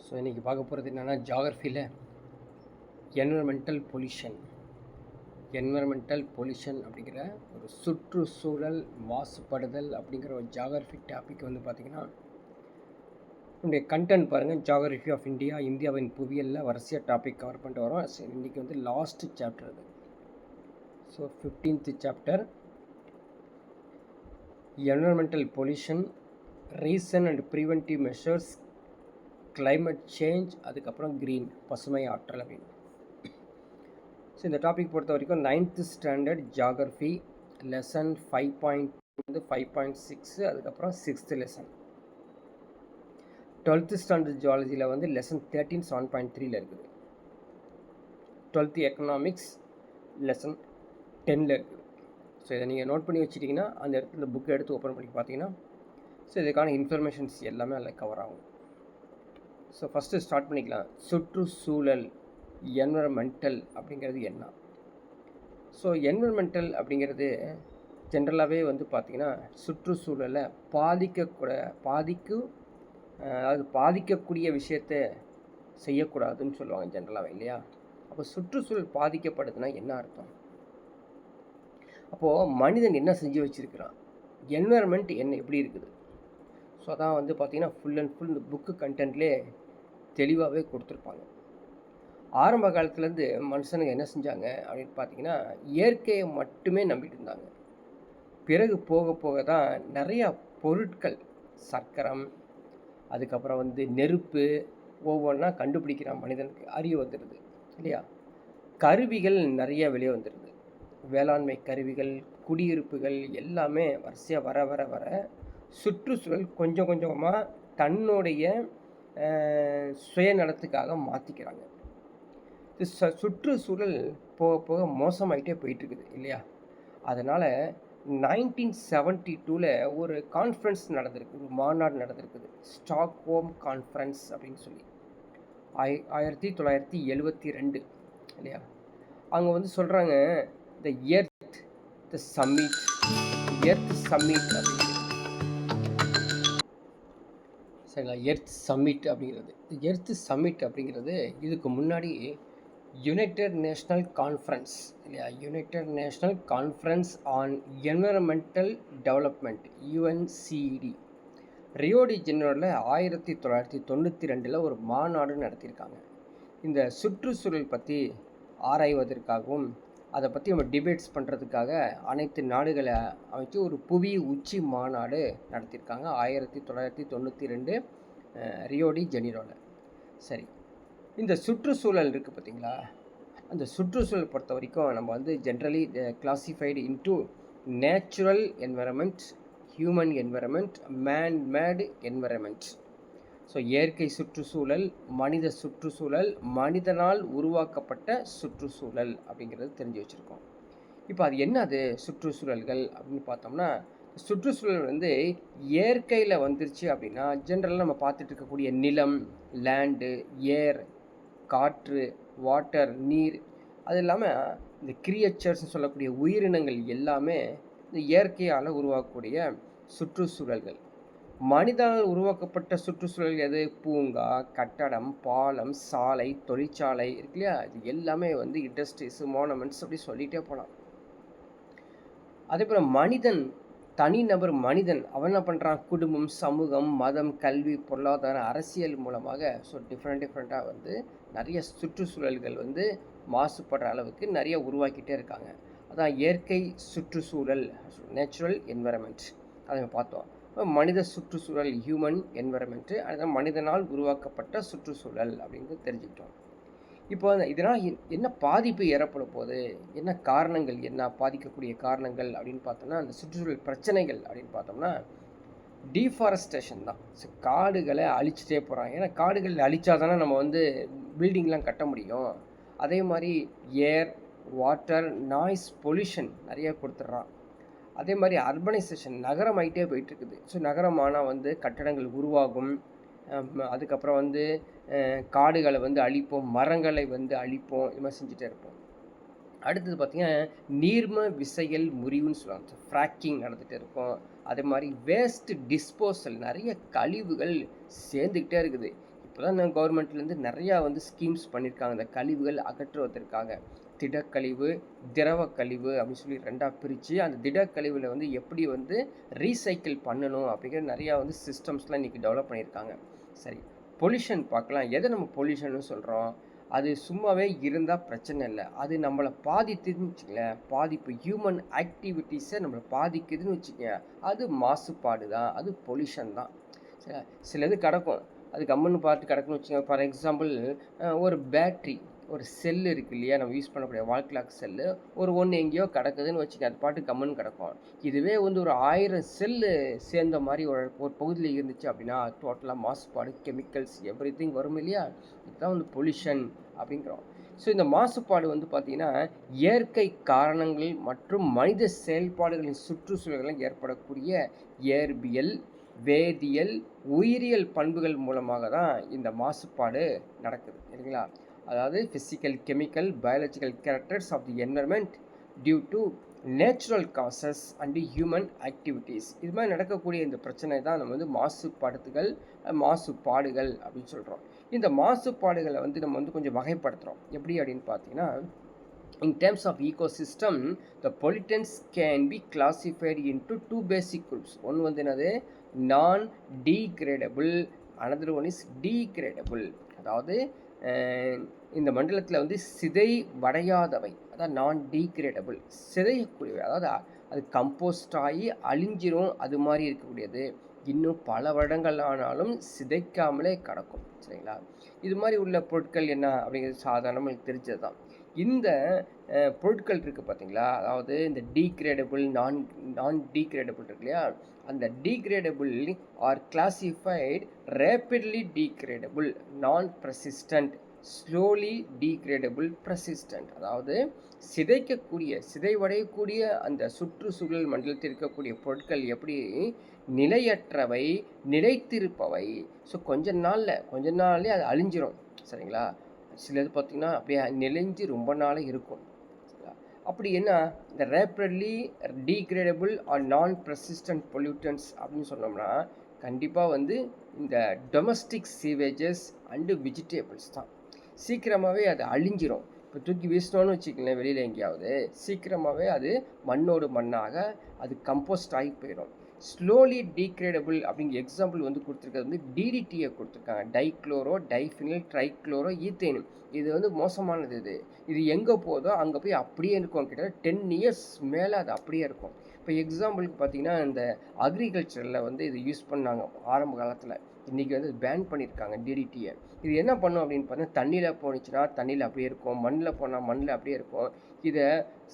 So இன்றைக்கி பார்க்க போகிறது என்னென்னா ஜியாகிரஃபியில் என்விரான்மெண்டல் பொல்யூஷன் அப்படிங்கிற ஒரு சுற்றுச்சூழல் மாசுபடுதல் அப்படிங்கிற ஒரு ஜியாகிரஃபி டாபிக் வந்து பார்த்திங்கன்னா என்னுடைய கண்டென்ட் பாருங்கள். ஜியாகிரஃபி ஆஃப் இந்தியா, இந்தியாவின் புவியியலில் வரிசையாக டாபிக் கவர் பண்ணிட்டு வரோம். இன்றைக்கி வந்து லாஸ்ட் சாப்டர் அது. So 15th chapter environmental pollution, reason and preventive measures, climate change, அதுக்கப்புறம் க்ரீன் பசுமை ஆற்றல் அப்படின்னு. ஸோ இந்த டாபிக் பொறுத்த வரைக்கும் 9th ஸ்டாண்டர்ட் ஜியாகிரஃபி லெசன் 5.2 5.6, அதுக்கப்புறம் 6th லெசன். 12th ஸ்டாண்டர்ட் ஜியாலஜியில் வந்து லெசன் 13 7.3 இருக்குது. 12th எக்கனாமிக்ஸ் லெசன் 10 இருக்குது. ஸோ இதை நீங்கள் நோட் பண்ணி வச்சுட்டிங்கன்னா அந்த இடத்துல புக்கை எடுத்து ஓப்பன் பண்ணி பார்த்தீங்கன்னா ஸோ இதுக்கான இன்ஃபர்மேஷன்ஸ் எல்லாமே அதில் கவர் ஆகும். ஸோ ஃபஸ்ட்டு ஸ்டார்ட் பண்ணிக்கலாம். சுற்றுச்சூழல் என்விரான்மெண்டல் அப்படிங்கிறது என்ன? ஸோ என்விரான்மெண்டல் அப்படிங்கிறது ஜென்ரலாகவே வந்து பார்த்திங்கன்னா சுற்றுச்சூழலை பாதிக்கக்கூடிய விஷயத்தை செய்யக்கூடாதுன்னு சொல்லுவாங்க ஜென்ரலாகவே, இல்லையா? அப்போ சுற்றுச்சூழல் பாதிக்கப்படுதுன்னா என்ன அர்த்தம்? அப்போது மனிதன் என்ன செஞ்சு வச்சுருக்கிறான், என்விரான்மெண்ட் என்ன எப்படி இருக்குது? ஸோ அதான் வந்து பார்த்திங்கன்னா ஃபுல் அண்ட் ஃபுல் இந்த புக்கு கண்டென்ட்லேயே தெளிவாகவே கொடுத்துருப்பாங்க. ஆரம்ப காலத்துலேருந்து மனுஷனுங்க என்ன செஞ்சாங்க அப்படின்னு பார்த்திங்கன்னா இயற்கையை மட்டுமே நம்பிட்டு இருந்தாங்க. பிறகு போக போக தான் நிறையா பொருட்கள், சக்கரம், அதுக்கப்புறம் வந்து நெருப்பு, ஒவ்வொன்றா கண்டுபிடிக்கிறான். மனிதனுக்கு அறிவு வந்துடுது, இல்லையா? கருவிகள் நிறைய வெளியே வந்துடுது. வேளாண்மை கருவிகள், குடியிருப்புகள் எல்லாமே வரிசையாக வர வர வர சுற்றுச்சூழல் கொஞ்சம் கொஞ்சமாக தன்னுடைய சுயநலத்துக்காக மாற்றிக்கிறாங்க. சுற்றுச்சூழல் போக போக மோசமாயிட்டே போயிட்டுருக்குது, இல்லையா? அதனால் 1972 ஒரு கான்ஃபரன்ஸ் நடந்திருக்கு, ஒரு மாநாடு நடந்திருக்குது, ஸ்டாக்ஹோம் கான்ஃபரன்ஸ் அப்படின்னு சொல்லி. 1972, இல்லையா? அவங்க வந்து சொல்கிறாங்க த எர்த் சம்மிட் அப்படின்னு. சரிங்களா? எர்த் சம்மிட் அப்படிங்கிறது இதுக்கு முன்னாடி யுனைடெட் நேஷ்னல் கான்ஃபரன்ஸ், இல்லையா? United national conference on environmental development, UNCED, Rio de ஜெனிரோவில் 1992 ஒரு மாநாடு நடத்தியிருக்காங்க. இந்த சுற்றுச்சூழல் பற்றி ஆராய்வதற்காகவும் அதை பற்றி நம்ம டிபேட்ஸ் பண்ணுறதுக்காக அனைத்து நாடுகளை அமைச்சு ஒரு புவி உச்சி மாநாடு நடத்தியிருக்காங்க 1992 ரியோ டி ஜெனிரோவில். சரி, இந்த சுற்றுச்சூழல் இருக்குது பார்த்தீங்களா? அந்த சுற்றுச்சூழல் பொறுத்த வரைக்கும் நம்ம வந்து generally classified into natural environment, human environment, made environment. So இயற்கை சுற்றுச்சூழல், மனித சுற்றுச்சூழல், மனிதனால் உருவாக்கப்பட்ட சுற்றுச்சூழல் அப்படிங்கிறது தெரிஞ்சு வச்சுருக்கோம். இப்போ அது என்னது சுற்றுச்சூழல்கள் அப்படின்னு பார்த்தோம்னா, சுற்றுச்சூழல் வந்து இயற்கையில் வந்துருச்சு அப்படின்னா ஜென்ரலாக நம்ம பார்த்துட்டு இருக்கக்கூடிய நிலம், லேண்டு, ஏர், காற்று, வாட்டர், நீர், அது இல்லாமல் இந்த கிரியேச்சர்ஸ்னு சொல்லக்கூடிய உயிரினங்கள் எல்லாமே இந்த இயற்கையால் உருவாக்கக்கூடிய சுற்றுச்சூழல்கள். மனிதனால் உருவாக்கப்பட்ட சுற்றுச்சூழல் எது? பூங்கா, கட்டடம், பாலம், சாலை, தொழிற்சாலை இருக்கு, இல்லையா? இது எல்லாமே வந்து இண்டஸ்ட்ரீஸ், மோனமெண்ட்ஸ் அப்படி சொல்லிகிட்டே போகலாம். அதே போல் மனிதன், தனிநபர் மனிதன், அவன் என்ன பண்ணுறான்? குடும்பம், சமூகம், மதம், கல்வி, பொருளாதாரம், அரசியல் மூலமாக ஸோ டிஃப்ரெண்ட்டாக வந்து நிறைய சுற்றுச்சூழல்கள் வந்து மாசுபடுற அளவுக்கு நிறைய உருவாக்கிட்டே இருக்காங்க. அதான் இயற்கை சுற்றுச்சூழல், நேச்சுரல் என்விரான்மெண்ட், அதை பார்த்தோம். மனித சுற்றுச்சூழல், ஹியூமன் என்விரான்மெண்ட்டு, அதுதான் மனிதனால் உருவாக்கப்பட்ட சுற்றுச்சூழல் அப்படின்னு தெரிஞ்சுக்கிட்டோம். இப்போ இதனால் என்ன பாதிப்பு ஏற்பட போகுது, என்ன காரணங்கள், என்ன பாதிக்கக்கூடிய காரணங்கள் அப்படின்னு பார்த்தோம்னா, அந்த சுற்றுச்சூழல் பிரச்சனைகள் அப்படின்னு பார்த்தோம்னா டீஃபாரஸ்டேஷன் தான். ஸோ காடுகளை அழிச்சிட்டே போகிறாங்க. ஏன்னா காடுகள் அழிச்சா தானே நம்ம வந்து பில்டிங்லாம் கட்ட முடியும். அதே மாதிரி ஏர், வாட்டர், நாய்ஸ் பொல்யூஷன் நிறைய கொடுத்துட்றான். அதே மாதிரி அர்பனைசேஷன், நகரமாயிட்டே போயிட்டுருக்குது. ஸோ நகரமானால் வந்து கட்டடங்கள் உருவாகும். அதுக்கப்புறம் வந்து காடுகளை வந்து அழிப்போம், மரங்களை வந்து அழிப்போம், இது மாதிரி செஞ்சுட்டே இருப்போம். அடுத்தது பார்த்திங்கன்னா நீர்ம விசைகள் முறிவுன்னு சொல்லுவாங்க, ஃப்ராக்கிங் நடந்துகிட்டே இருக்கும். அதே மாதிரி வேஸ்ட் டிஸ்போசல், நிறைய கழிவுகள் சேர்ந்துக்கிட்டே இருக்குது. இப்போ இப்போ தான் கவர்மெண்ட்லேருந்து நிறையா வந்து ஸ்கீம்ஸ் பண்ணியிருக்காங்க இந்த கழிவுகள் அகற்றுவதற்காக. திடக்கழிவு, திரவ கழிவு அப்படின்னு சொல்லி 2ஆக பிரித்து அந்த திடக்கழிவில் வந்து எப்படி வந்து ரீசைக்கிள் பண்ணணும் அப்படிங்கிற நிறையா வந்து சிஸ்டம்ஸ்லாம் இன்றைக்கி டெவலப் பண்ணியிருக்காங்க. சரி, பொல்யூஷன் பார்க்கலாம். எதை நம்ம பொல்யூஷன்னு சொல்கிறோம்? அது சும்மாவே இருந்தால் பிரச்சனை இல்லை. அது நம்மளை பாதிக்குதுன்னு வச்சுக்கங்களேன், பாதிப்பு ஹியூமன் ஆக்டிவிட்டீஸை நம்மளை பாதிக்குதுன்னு வச்சுக்கோங்க, அது மாசுபாடு தான், அது பொல்யூஷன் தான். சரி, சிலது கிடக்கும், அது கம்முன்னு பார்த்து கிடக்குன்னு வச்சுக்கோங்க. ஃபார் எக்ஸாம்பிள், ஒரு பேட்ரி, ஒரு செல்லு இருக்குது இல்லையா, நம்ம யூஸ் பண்ணக்கூடிய வால் கிளாக் செல்லு, ஒன்று எங்கேயோ கிடக்குதுன்னு வச்சுக்கோங்க, அது பாட்டு கம்முன்னு கிடக்கும். இதுவே வந்து ஒரு 1000 செல்லு சேர்ந்த மாதிரி ஒரு பகுதியில் இருந்துச்சு அப்படின்னா டோட்டலாக மாசுபாடு, கெமிக்கல்ஸ், எவ்ரிதிங் வரும் இல்லையா. இதுதான் வந்து பொல்யூஷன் அப்படிங்கிறோம். ஸோ இந்த மாசுபாடு வந்து பார்த்திங்கன்னா இயற்கை காரணங்கள் மற்றும் மனித செயல்பாடுகளின் சுற்றுச்சூழல்களில் ஏற்படக்கூடிய இயற்பியல், வேதியியல், உயிரியல் பண்புகள் மூலமாக தான் இந்த மாசுபாடு நடக்குது இல்லைங்களா. அதாவது physical, chemical, biological characters of the environment due to natural causes and human activities. இது மாதிரி நடக்கக்கூடிய இந்த பிரச்சனை தான் நம்ம வந்து மாசுபாடுகள், மாசுபாடுகள் அப்படின்னு சொல்கிறோம். இந்த மாசுபாடுகளை வந்து நம்ம வந்து கொஞ்சம் வகைப்படுத்துகிறோம். எப்படி அப்படின்னு பார்த்தீங்கன்னா, in terms of ecosystem, the pollutants can be classified into two basic groups. One வந்து என்னது, நான் degradable, another one is degradable. அதாவது இந்த மண்டலத்தில் வந்து சிதைவடையாதவை, அதாவது நான் டீக்ரேடபிள், சிதையக்கூடியவை, அதாவது அது கம்போஸ்ட் ஆகி அழிஞ்சிரும், அது மாதிரி இருக்கக்கூடியது. இன்னும் பல வருடங்கள் ஆனாலும் சிதைக்காமலே கிடக்கும். சரிங்களா. இது மாதிரி உள்ள பொருட்கள் என்ன அப்படிங்கிறது சாதாரணமாக தெரிஞ்சது தான். இந்த பொருட்கள் இருக்குது பார்த்தீங்களா, அதாவது இந்த டீக்ரேடபிள், நான் டீக்ரேடபிள் இருக்கு இல்லையா, அந்த degradable R classified rapidly degradable, நான் ப்ரெசிஸ்டன்ட், ஸ்லோலி டீக்ரேடபிள், ப்ரெசிஸ்டன்ட். அதாவது சிதைவடையக்கூடிய அந்த சுற்றுச்சூழல் மண்டலத்தில் இருக்கக்கூடிய பொருட்கள் எப்படி நிலையற்றவை, நிலைத்திருப்பவை. ஸோ கொஞ்ச நாள்லேயே அது அழிஞ்சிரும். சரிங்களா. சிலது பார்த்திங்கன்னா அப்படியே நிலைஞ்சு ரொம்ப நாளே இருக்கும். அப்படி என்ன இந்த ரேப்பிட்லி டீக்ரேடபிள் ஆர் நான் ப்ரெசிஸ்டன்ட் பொல்யூட்டன்ஸ் அப்படின்னு சொன்னோம்னா கண்டிப்பாக வந்து இந்த டொமஸ்டிக் சீவேஜஸ் அண்டு வெஜிடேபிள்ஸ் தான். சீக்கிரமாகவே அது அழிஞ்சிரும். இப்போ தூக்கி வீசினோன்னு வச்சுக்கங்களேன் வெளியில் எங்கேயாவது, சீக்கிரமாகவே அது மண்ணோடு மண்ணாக அது கம்போஸ்ட் ஆகி போயிடும். ஸ்லோலி டீக்ரேடபிள் அப்படிங்கிற எக்ஸாம்பிள் வந்து கொடுத்துருக்கிறது வந்து டிடிடியை கொடுத்துருக்காங்க, டைக்ளோரோ டைஃபினில் ட்ரைக்ளோரோ ஈத்தேன். இது வந்து மோசமானது. இது எங்கே போதோ அங்கே போய் அப்படியே இருக்கும். கிட்டத்தட்ட 10 இயர்ஸ் மேலே அது அப்படியே இருக்கும். இப்போ எக்ஸாம்பிளுக்கு பார்த்தீங்கன்னா இந்த அக்ரிகல்ச்சரில் வந்து இது யூஸ் பண்ணாங்க ஆரம்ப காலத்தில். இன்றைக்கி வந்து பேன் பண்ணியிருக்காங்க டிடிடியை. இது என்ன பண்ணும் அப்படின்னு பார்த்தீங்கன்னா, தண்ணியில் போணுச்சுன்னா தண்ணியில் அப்படியே இருக்கும், மண்ணில் போனால் மண்ணில் அப்படியே இருக்கும். இதை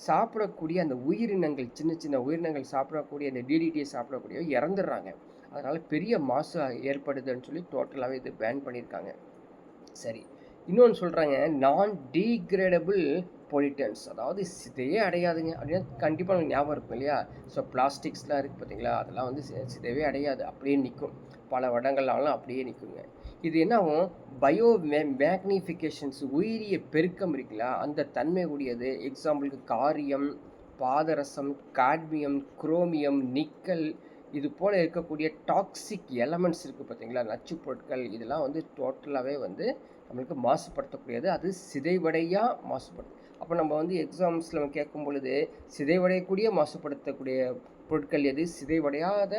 சாப்பிடக்கூடிய அந்த உயிரினங்கள், சின்ன உயிரினங்கள் சாப்பிடக்கூடிய அந்த டிடிடியை சாப்பிடக்கூடிய இறந்துடுறாங்க. அதனால் பெரிய மாசு ஏற்படுதுன்னு சொல்லி டோட்டலாகவே இது பேன் பண்ணியிருக்காங்க. சரி, இன்னொன்று சொல்கிறாங்க, நான் டீக்ரேடபிள் பொல்யூட்டன்ஸ், அதாவது சிதையே அடையாதுங்க அப்படின்னா கண்டிப்பாக நமக்கு ஞாபகம் இருக்கும் இல்லையா. ஸோ பிளாஸ்டிக்ஸ்லாம் இருக்குது பார்த்தீங்களா, அதெல்லாம் வந்து சிதைவே அடையாது, அப்படியே நிற்கும், பல வருடங்களாலும் அப்படியே நிற்குங்க. இது என்ன ஆகும், பயோ மேக்னிஃபிகேஷன்ஸ், உயிரிய பெருக்கம் இருக்குல்ல, அந்த தன்மை கூடியது. எக்ஸாம்பிளுக்கு காரியம், பாதரசம், காட்மியம், குரோமியம், நிக்கல், இது போல் இருக்கக்கூடிய டாக்ஸிக் எலமெண்ட்ஸ் இருக்குது பார்த்தீங்களா, நச்சு பொருட்கள், இதெல்லாம் வந்து டோட்டலாகவே வந்து நம்மளுக்கு மாசுபடுத்தக்கூடியது. அது சிதைவடையாக மாசுபடுது. அப்போ நம்ம வந்து எக்ஸாம்ஸில் நம்ம கேட்கும் பொழுது சிதைவடையக்கூடிய மாசுபடுத்தக்கூடிய பொருட்கள் எது, சிதைவடையாத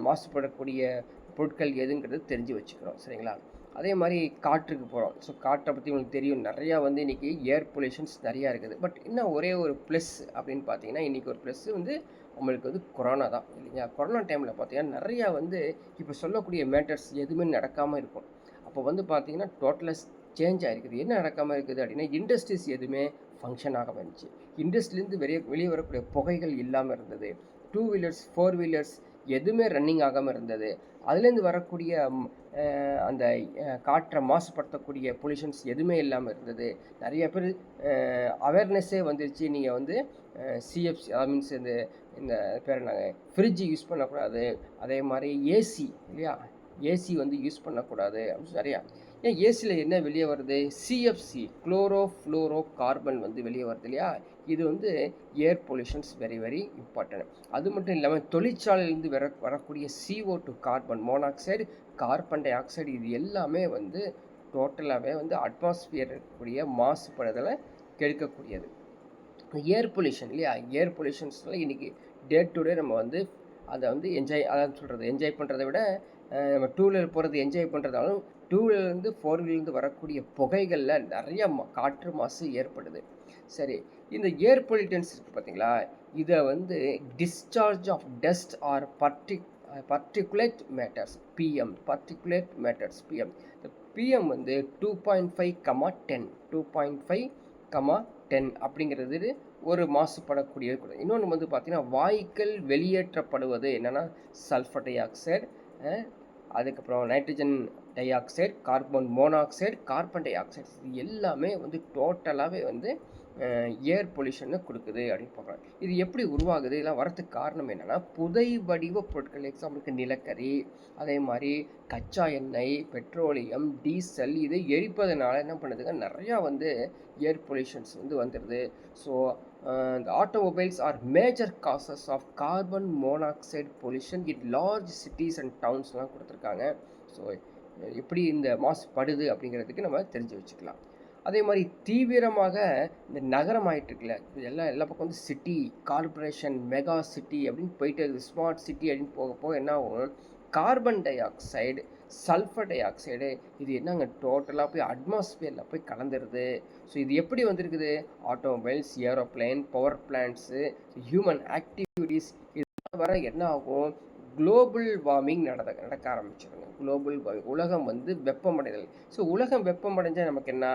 மாசுபடக்கூடிய பொருட்கள் எதுங்கிறது தெரிஞ்சு வச்சுக்கிறோம். சரிங்களா. அதே மாதிரி காற்றுக்கு போகிறோம். ஸோ காற்றை பற்றி உங்களுக்கு தெரியும், நிறையா வந்து இன்றைக்கி ஏர் பொல்யூஷன்ஸ் நிறையா இருக்குது. பட் இன்னும் ஒரே ஒரு ப்ளஸ் அப்படின்னு பார்த்தீங்கன்னா, இன்றைக்கி ஒரு ப்ளஸ் வந்து நம்மளுக்கு வந்து கொரோனா தான் இல்லைங்களா. கொரோனா டைமில் பார்த்தீங்கன்னா நிறையா வந்து இப்போ சொல்லக்கூடிய மேட்டர்ஸ் எதுவுமே நடக்காமல் இருக்கும். அப்போ வந்து பார்த்திங்கன்னா டோட்டலாக சேஞ்ச் ஆகிருக்குது. என்ன நடக்காமல் இருக்குது அப்படின்னா, இண்டஸ்ட்ரீஸ் எதுவுமே ஃபங்க்ஷன் ஆகாமல் இருந்துச்சு. இண்டஸ்ட்ரிலேருந்து வெளியே வரக்கூடிய புகைகள் இல்லாமல் இருந்தது. 2 வீலர்ஸ் 4 வீலர்ஸ் எதுவுமே ரன்னிங் ஆகாமல் இருந்தது. அதுலேருந்து வரக்கூடிய அந்த காற்றை மாசுபடுத்தக்கூடிய பொல்யூஷன்ஸ் எதுவுமே இல்லாமல் இருந்தது. நிறைய பேர் அவேர்னஸ்ஸே வந்துருச்சு. நீங்கள் வந்து சிஎஃப்சி, மீன்ஸ் இந்த பேர் நாங்கள் ஃப்ரிட்ஜ் யூஸ் பண்ணக்கூடாது, அதே மாதிரி ஏசி இல்லையா, ஏசி வந்து யூஸ் பண்ணக்கூடாது அப்படின்னு நிறையா. ஏன் ஏசியில் என்ன வெளியே வருது, சிஎஃப்சி, குளோரோ ஃப்ளோரோ கார்பன் வந்து வெளியே வருது இல்லையா. இது வந்து ஏர் பொல்யூஷன்ஸ் வெரி வெரி இம்பார்ட்டன்ட். அது மட்டும் இல்லாமல் தொழிற்சாலையிலேருந்து வரக்கூடிய CO2 carbon monoxide carbon di oxide, இது எல்லாமே வந்து டோட்டலாகவே வந்து அட்மாஸ்பியர் இருக்கக்கூடிய மாசுபடுதலை கெடுக்கக்கூடியது. ஏர் பொல்யூஷன் இல்லையா, ஏர் பொல்யூஷன்ஸ்னால இன்றைக்கி டே டு டே நம்ம வந்து அதை வந்து அதான் சொல்கிறது, என்ஜாய் பண்ணுறதை விட நம்ம டூ வீலர் போகிறது என்ஜாய் பண்ணுறதாலும் டூ வீலர்லேருந்து ஃபோர் வீலர்லேருந்து வரக்கூடிய புகைகளில் நிறைய காற்று மாசு ஏற்படுது. சரி, இந்த ஏர் பொல்யூட்டன்ஸ் இருக்குது பார்த்தீங்களா, இதை வந்து discharge of dust or particulate matters PM, particulate matters PM. இந்த PM வந்து 2.5, 10 அப்படிங்கிறது ஒரு மாசுபடக்கூடிய. இன்னொன்று வந்து பார்த்திங்கன்னா வாயுக்கள் வெளியேற்றப்படுவது என்னென்னா சல்ஃபர் டை ஆக்சைடு, அதுக்கப்புறம் nitrogen di oxide, carbon monoxide, carbon di oxide, இது எல்லாமே வந்து டோட்டலாகவே வந்து ஏர் பொல்யூஷனை கொடுக்குது அப்படின்னு பார்க்குறோம். இது எப்படி உருவாகுது, இதெல்லாம் வரதுக்கு காரணம் என்னென்னா புதை வடிவ பொருட்கள், எக்ஸாம்பிளுக்கு நிலக்கரி, அதே மாதிரி கச்சா எண்ணெய், பெட்ரோலியம், டீசல், இதை எரிப்பதனால என்ன பண்ணுதுங்க, நிறையா வந்து ஏர் பொல்யூஷன்ஸ் வந்து வந்துடுது. So the automobiles are major causes of carbon monoxide pollution in large cities and townsலாம் கொடுத்துருக்காங்க. ஸோ எப்படி இந்த மாசுபடுது அப்படிங்கிறதுக்கு நம்ம தெரிஞ்சு வச்சுக்கலாம். அதே மாதிரி தீவிரமாக இந்த நகரம் ஆகிட்டுருக்குல்ல, எல்லா பக்கம் வந்து சிட்டி, கார்பரேஷன், மெகா சிட்டி அப்படின்னு போயிட்டு இருக்குது, ஸ்மார்ட் சிட்டி அப்படின்னு போக போக என்ன ஆகும், carbon di oxide, sulphur di oxide, இது என்னங்க டோட்டலாக போய் அட்மாஸ்பியரில் போய் கலந்துருது. ஸோ இது எப்படி வந்திருக்குது, automobiles, aeroplane, power plants, human activities, இது வர என்ன ஆகும், குளோபல் வார்மிங் நடக்க ஆரம்பிச்சிருங்க. குளோபல் வார்மிங், உலகம் வந்து வெப்பமடைதல். ஸோ உலகம் வெப்பமடைஞ்சால் நமக்கு என்ன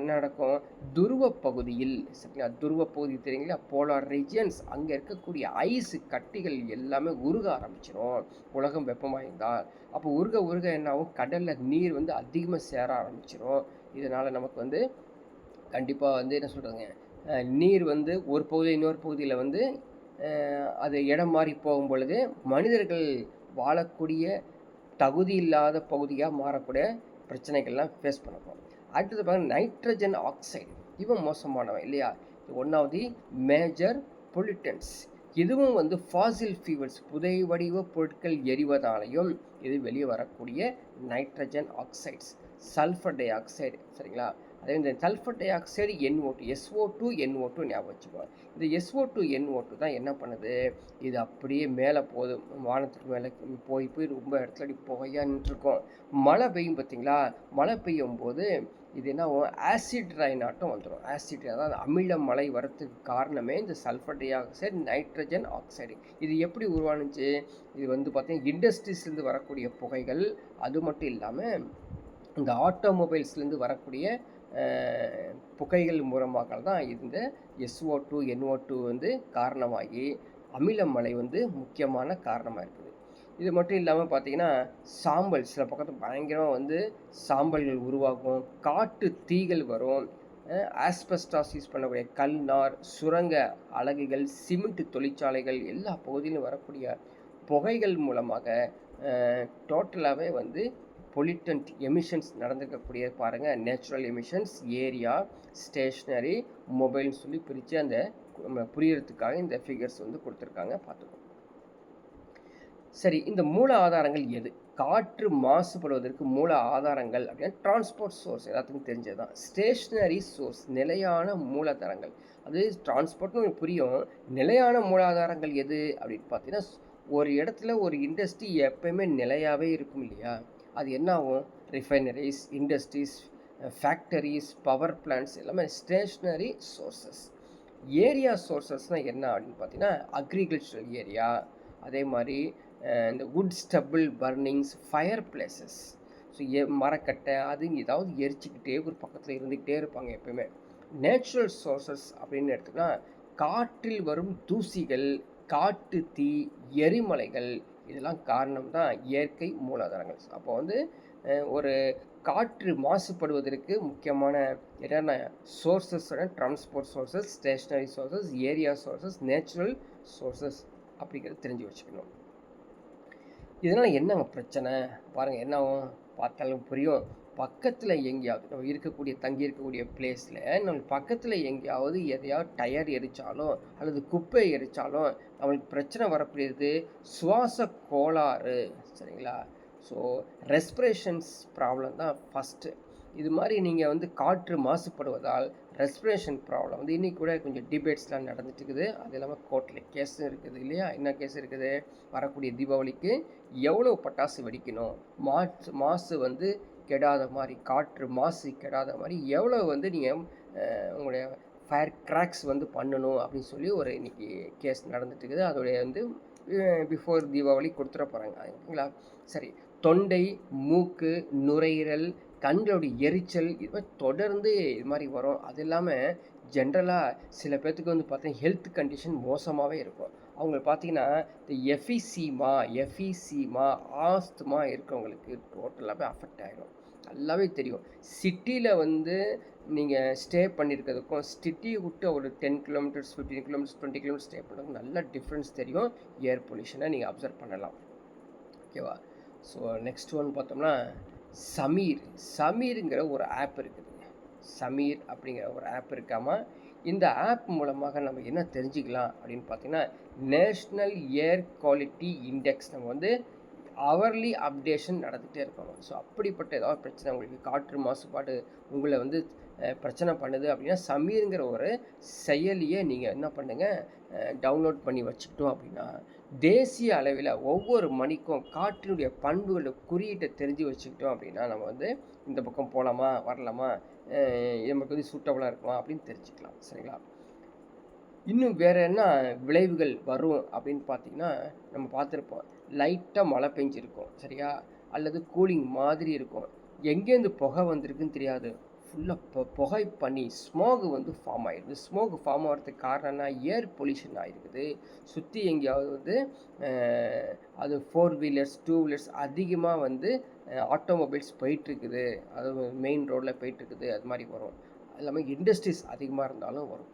நடக்கும், துருவ பகுதியில், சரிங்களா, துருவ பகுதி தெரியுங்களா, போலார் ரீஜியன்ஸ், அங்கே இருக்கக்கூடிய ஐஸ் கட்டிகள் எல்லாமே உருக ஆரம்பிச்சிடும் உலகம் வெப்பமாயிருந்தால். அப்போ உருக என்ன ஆகும், கடலில் நீர் வந்து அதிகமாக சேர ஆரம்பிச்சிடும். இதனால் நமக்கு வந்து கண்டிப்பாக வந்து என்ன சொல்கிறதுங்க, நீர் வந்து ஒரு பகுதி இன்னொரு பகுதியில் வந்து அது இடம் மாறி போகும் பொழுது மனிதர்கள் வாழக்கூடிய தகுதி இல்லாத பகுதியாக மாறக்கூடிய பிரச்சனைகள்லாம் ஃபேஸ் பண்ணப்போம். அடுத்தது பாருங்கள், நைட்ரஜன் ஆக்சைடு, இவன் மோசமானவன் இல்லையா, one of the major pollutants. இதுவும் வந்து ஃபாசில் ஃபியூவல்ஸ், புதை வடிவ பொருட்கள் எரிவதாலையும் இது வெளியே வரக்கூடிய nitrogen oxides, sulphur di oxide, சரிங்களா. அதே இந்த sulphur di oxide NO2, SO2 NO2 ஞாபகம் வச்சுக்கோங்க. இந்த SO2 NO2 தான் என்ன பண்ணுது, இது அப்படியே மேலே போகுது, வானத்துக்கு மேலே போய் ரொம்ப இடத்துல அப்படி புகையாக நின்றுருக்கும். மழை பெய்யும் பார்த்தீங்களா, மழை பெய்யும் போது இது என்ன ஆசிட் ரைன் ஆட்டம் வந்துடும். ஆசிட், அதாவது அமில மழை வரத்துக்கு காரணமே இந்த sulphur di oxide, nitrogen oxide. இது எப்படி உருவானுச்சு, இது வந்து பார்த்தீங்கன்னா இண்டஸ்ட்ரீஸ்லேருந்து வரக்கூடிய புகைகள், அது மட்டும் இல்லாமல் இந்த ஆட்டோமொபைல்ஸ்லேருந்து வரக்கூடிய புகைகள் மூலமாக தான் இந்த SO2 NO2 வந்து காரணமாகி அமிலமழை வந்து முக்கியமான காரணமாக இருக்குது. இது மட்டும் இல்லாமல் பார்த்தீங்கன்னா சாம்பல், சில பக்கத்தில் பயங்கரமாக வந்து சாம்பல்கள் உருவாகும், காட்டு தீகள் வரும், ஆஸ்பெஸ்டாஸ் யூஸ் பண்ணக்கூடிய கல், நார், சுரங்க அலகுகள், சிமெண்ட் தொழிற்சாலைகள், எல்லா பகுதியிலும் வரக்கூடிய புகைகள் மூலமாக டோட்டலாகவே வந்து பொல்யூட்டன்ட் எமிஷன்ஸ் நடந்துக்கக்கூடிய பாருங்கள். நேச்சுரல் எமிஷன்ஸ், ஏரியா, ஸ்டேஷ்னரி, மொபைல்னு சொல்லி பிரித்து அந்த புரியறதுக்காக இந்த ஃபிகர்ஸ் வந்து கொடுத்துருக்காங்க, பார்த்துக்கோங்க. சரி, இந்த மூல ஆதாரங்கள் எது, காற்று மாசுபடுவதற்கு மூல ஆதாரங்கள் அப்படின்னா டிரான்ஸ்போர்ட் சோர்ஸ் எல்லாத்துக்கும் தெரிஞ்சது தான். ஸ்டேஷ்னரி சோர்ஸ், நிலையான மூலாதாரங்கள், அது டிரான்ஸ்போர்ட்னு புரியும். நிலையான மூலாதாரங்கள் எது அப்படின்னு பார்த்தீங்கன்னா, ஒரு இடத்துல ஒரு இண்டஸ்ட்ரி எப்பயுமே நிலையாகவே இருக்கும் இல்லையா, அது என்ன ஆகும், refineries, industries, factories, power plants எல்லாமே ஸ்டேஷ்னரி சோர்சஸ். ஏரியா சோர்சஸ்னால் என்ன அப்படின்னு பார்த்தீங்கன்னா, அக்ரிகல்ச்சரல் ஏரியா, அதே மாதிரி இந்த wood stubble burnings, fire places. So மரக்கட்டை அது ஏதாவது எரிச்சிக்கிட்டே ஒரு பக்கத்தில் இருந்துக்கிட்டே இருப்பாங்க எப்பயுமே. நேச்சுரல் சோர்சஸ் அப்படின்னு எடுத்துக்கினா காற்றில் வரும் தூசிகள், காட்டு தீ, எரிமலைகள், இதெல்லாம் காரணம் தான் இயற்கை மூலாதாரங்கள். அப்போ வந்து ஒரு காற்று மாசுபடுவதற்கு முக்கியமான என்னென்ன sources, transport sources, stationery sources, area sources, natural sources அப்படிங்கிறது தெரிஞ்சு வச்சுக்கணும். இதனால் என்னங்க பிரச்சனை பாருங்கள், என்ன ஆகும் பார்த்தாலும் புரியும். பக்கத்தில் எங்கேயாவது நம்ம தங்கி இருக்கக்கூடிய பிளேஸில் நம்மளுக்கு பக்கத்தில் எங்கேயாவது எதையாவது டயர் எரித்தாலும் அல்லது குப்பை எரித்தாலும் நம்மளுக்கு பிரச்சனை வரக்கூடியது சுவாச கோளாறு, சரிங்களா. ஸோ ரெஸ்பிரேஷன்ஸ் ப்ராப்ளம் தான் ஃபஸ்ட்டு. இது மாதிரி நீங்கள் வந்து காற்று மாசுபடுவதால் ரெஸ்பிரேஷன் ப்ராப்ளம் வந்து இன்றைக்கி கூட கொஞ்சம் டிபேட்ஸ்லாம் நடந்துட்டு இருக்குது. அது இல்லாமல் கோர்ட்டில் கேஸும் இருக்குது இல்லையா? என்ன கேஸ் இருக்குது? வரக்கூடிய தீபாவளிக்கு எவ்வளோ பட்டாசு வெடிக்கணும், மாசு வந்து கெடாத மாதிரி, காற்று மாசு கெடாத மாதிரி எவ்வளோ வந்து நீங்கள் உங்களுடைய ஃபயர் கிராக்ஸ் வந்து பண்ணணும் அப்படின்னு சொல்லி ஒரு இன்றைக்கி கேஸ் நடந்துட்டு இருக்குது. அதோடைய வந்து பிஃபோர் தீபாவளி கொடுத்துட போகிறாங்க ஓகேங்களா? சரி, தொண்டை, மூக்கு, நுரையீரல், கண்களுடைய எரிச்சல் இது மாதிரி தொடர்ந்து இது மாதிரி வரும். அது இல்லாமல் ஜென்ரலாக சில பேர்த்துக்கு வந்து பார்த்தீங்கன்னா ஹெல்த் கண்டிஷன் மோசமாகவே இருக்கும். அவங்க பார்த்தீங்கன்னா இந்த எஃபிசீமா ஆஸ்துமா இருக்கவங்களுக்கு டோட்டலாகவே அஃபெக்ட் ஆகிடும். நல்லாவே தெரியும். சிட்டியில் வந்து நீங்கள் ஸ்டே பண்ணியிருக்கிறதுக்கும் சிட்டியை விட்டு ஒரு 10 கிலோமீட்டர்ஸ் 15 கிலோமீட்டர்ஸ் 20 கிலோமீட்டர்ஸ் ஸ்டே பண்ணுறதுக்கு நல்ல டிஃப்ரென்ஸ் தெரியும். ஏர் பொல்யூஷனை நீங்கள் அப்சர்வ் பண்ணலாம். ஓகேவா? ஸோ நெக்ஸ்ட் ஒன் பார்த்தோம்னா சமீருங்கிற ஒரு ஆப் இருக்குதுங்க. சமீர் அப்படிங்கிற ஒரு ஆப் இருக்காமல் இந்த ஆப் மூலமாக நம்ம என்ன தெரிஞ்சுக்கலாம் அப்படின்னு பார்த்தீங்கன்னா நேஷ்னல் ஏர் குவாலிட்டி இண்டெக்ஸ் நம்ம வந்து அவர்லி அப்டேஷன் நடந்துகிட்டே இருக்கணும். ஸோ அப்படிப்பட்ட ஏதாவது பிரச்சனை உங்களுக்கு காற்று மாசுபாடு உங்களை வந்து பிரச்சனை பண்ணுது அப்படின்னா சமீருங்கிற ஒரு செயலியை நீங்கள் என்ன பண்ணுங்கள், டவுன்லோட் பண்ணி வச்சுக்கிட்டோம் அப்படின்னா தேசிய அளவில் ஒவ்வொரு மணிக்கும் காற்றினுடைய பண்புகளை குறியீட்டை தெரிஞ்சு வச்சுக்கிட்டோம் அப்படின்னா நம்ம வந்து இந்த பக்கம் போகலாமா வரலாமா, நமக்கு வந்து சூட்டபுளாக இருக்குமா அப்படின்னு தெரிஞ்சுக்கலாம். சரிங்களா? இன்னும் வேறு என்ன விளைவுகள் வரும் அப்படின்னு பார்த்தீங்கன்னா நம்ம பார்த்துருப்போம். லைட்டாக மழை பெஞ்சிருக்கும் சரியா, அல்லது கூலிங் மாதிரி இருக்கும். எங்கேருந்து புகை வந்திருக்குன்னு தெரியாது. ஃபுல்லாக புகை பண்ணி ஸ்மோக் வந்து ஃபார்ம் ஆகிடுது. ஸ்மோக் ஃபார்ம் ஆகிறதுக்கு காரணம்னா ஏர் பொல்யூஷன் ஆகிருக்குது. சுற்றி எங்கேயாவது வந்து அது 4 வீலர்ஸ் 2 வீலர்ஸ் அதிகமாக வந்து ஆட்டோமொபைல்ஸ் போயிட்டுருக்குது, அது மெயின் ரோடில் போயிட்டுருக்குது, அது மாதிரி வரும். அது இல்லாமல் இண்டஸ்ட்ரீஸ் அதிகமாக இருந்தாலும் வரும்.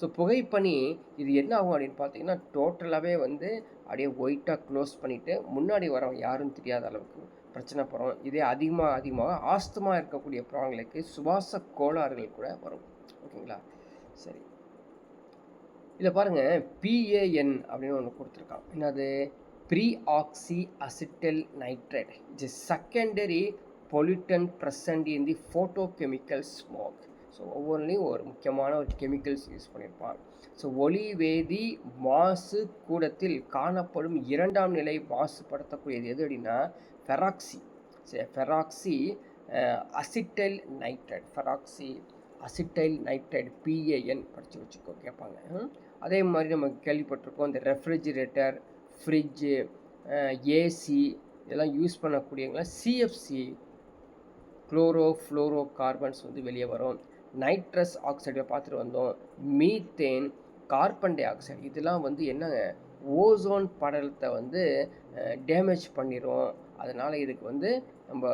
ஸோ புகைப்பணி இது என்ன ஆகும் அப்படின்னு பார்த்தீங்கன்னா டோட்டலாகவே வந்து அப்படியே ஒயிட்டாக க்ளோஸ் பண்ணிவிட்டு முன்னாடி வரவங்க யாருன்னு தெரியாத அளவுக்கு பிரச்சனை படும். இதே அதிகமாக ஆஸ்துமா இருக்கக்கூடிய ப்ராங்களுக்கு சுவாச கோளாறுகள் கூட வரும். ஓகேங்களா? சரி, இதில் பாருங்கள் PAN அப்படின்னு ஒன்று கொடுத்துருக்கான். என்னது? Peroxy acetyl nitrate. It's secondary pollutant present in the photochemical smog. So ஒவ்வொன்றிலையும் ஒரு முக்கியமான ஒரு கெமிக்கல்ஸ் யூஸ் பண்ணியிருப்பான். ஸோ ஒளிவேதி மாசு கூடத்தில் காணப்படும் 2ஆம் நிலை மாசுபடுத்தக்கூடியது எது அப்படின்னா ஃபெராக்சி. சரி, peroxy acetyl nitrite. Peroxy acetyl nitrite PAN படித்து வச்சுக்கோ கேட்பாங்க. அதே மாதிரி நம்ம கேள்விப்பட்டிருக்கோம் இந்த ரெஃப்ரிஜிரேட்டர், ஃப்ரிட்ஜு, ஏசி இதெல்லாம் யூஸ் பண்ணக்கூடியவங்களாம் CFC குளோரோ கார்பன்ஸ் வந்து வெளியே வரும். நைட்ரஸ் ஆக்சைடை பார்த்துட்டு வந்தோம். மீத்தேன், கார்பன் டை ஆக்சைடு இதெல்லாம் வந்து என்னங்க ஓசோன் படலத்தை வந்து டேமேஜ் பண்ணிடும். அதனால் இதுக்கு வந்து நம்ம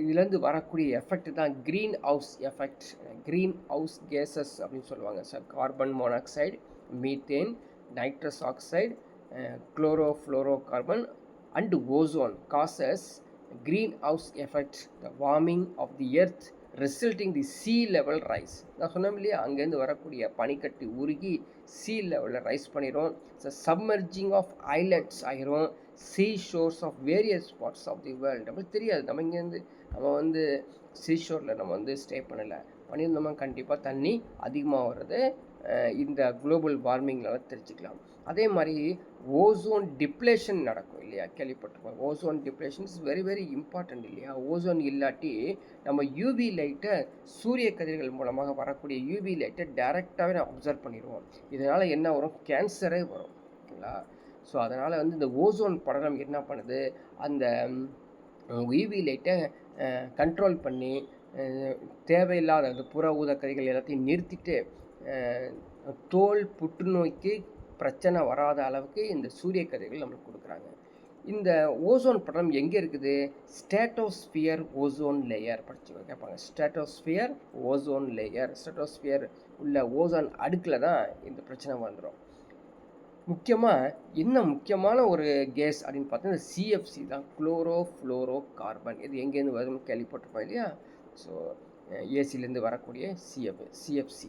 இதுலேருந்து வரக்கூடிய எஃபெக்ட் தான் green house effect, green house gases அப்படின்னு சொல்லுவாங்க. Sir carbon monoxide, methane, nitrous oxide, chloro carbon and ozone gases greenhouse effect, the warming of the earth resulting the sea level rise. நான் சொன்னேன் இல்லையா, அங்கேருந்து வரக்கூடிய பனிக்கட்டி உருகி sea லெவலில் ரைஸ் பண்ணிடும். ஸோ சப்மர்ஜிங் ஆஃப் ஐலண்ட்ஸ் ஆகிரும். sea shores of various parts of the world. நம்மளுக்கு தெரியாது, நம்ம இங்கேருந்து நம்ம வந்து sea shoreல நம்ம வந்து ஸ்டே பண்ணியிருந்தோமா கண்டிப்பாக தண்ணி அதிகமாக வர்றது இந்த குளோபல் வார்மிங்னால தெரிஞ்சுக்கலாம். அதே மாதிரி ஓசோன் டிப்ளேஷன் நடக்கும் இல்லையா, கேள்விப்பட்டிருப்போம். Ozone depletion is very very important இல்லையா. ஓசோன் இல்லாட்டி நம்ம யூவி லைட்டை, சூரிய கதிர்கள் மூலமாக வரக்கூடிய யூவி லைட்டை டைரெக்டாகவே நம்ம அப்சர்வ் பண்ணிடுவோம். இதனால் என்ன வரும்? கேன்சரே வரும். ஓகேங்களா? ஸோ அதனால் வந்து இந்த ஓசோன் படலம் என்ன பண்ணுது, அந்த யூவி லைட்டை கண்ட்ரோல் பண்ணி தேவையில்லாத அந்த புற ஊதக்கதிர்கள் எல்லாத்தையும் நிறுத்திட்டு தோல் புற்றுநோய்க்கு பிரச்சனை வராத அளவுக்கு இந்த சூரிய கதிர்கள் நம்மளுக்கு கொடுக்குறாங்க. இந்த ஓசோன் படலம் எங்கே இருக்குது? ஸ்ட்ராட்டோஸ்பியர் ஓசோன் லேயர் படிச்சு கேட்பாங்க. ஸ்ட்ராட்டோஸ்பியர் ஓசோன் லேயர், ஸ்ட்ராட்டோஸ்பியர் உள்ள ஓசோன் அடுக்கில் தான் இந்த பிரச்சனை வந்துடும். முக்கியமான ஒரு கேஸ் அப்படின்னு பார்த்தீங்கன்னா CFC தான், குளோரோ கார்பன். இது எங்கேருந்து வருதுன்னு கேள்விப்பட்டிருப்போம் இல்லையா. ஸோ ஏசிலேருந்து வரக்கூடிய CFC.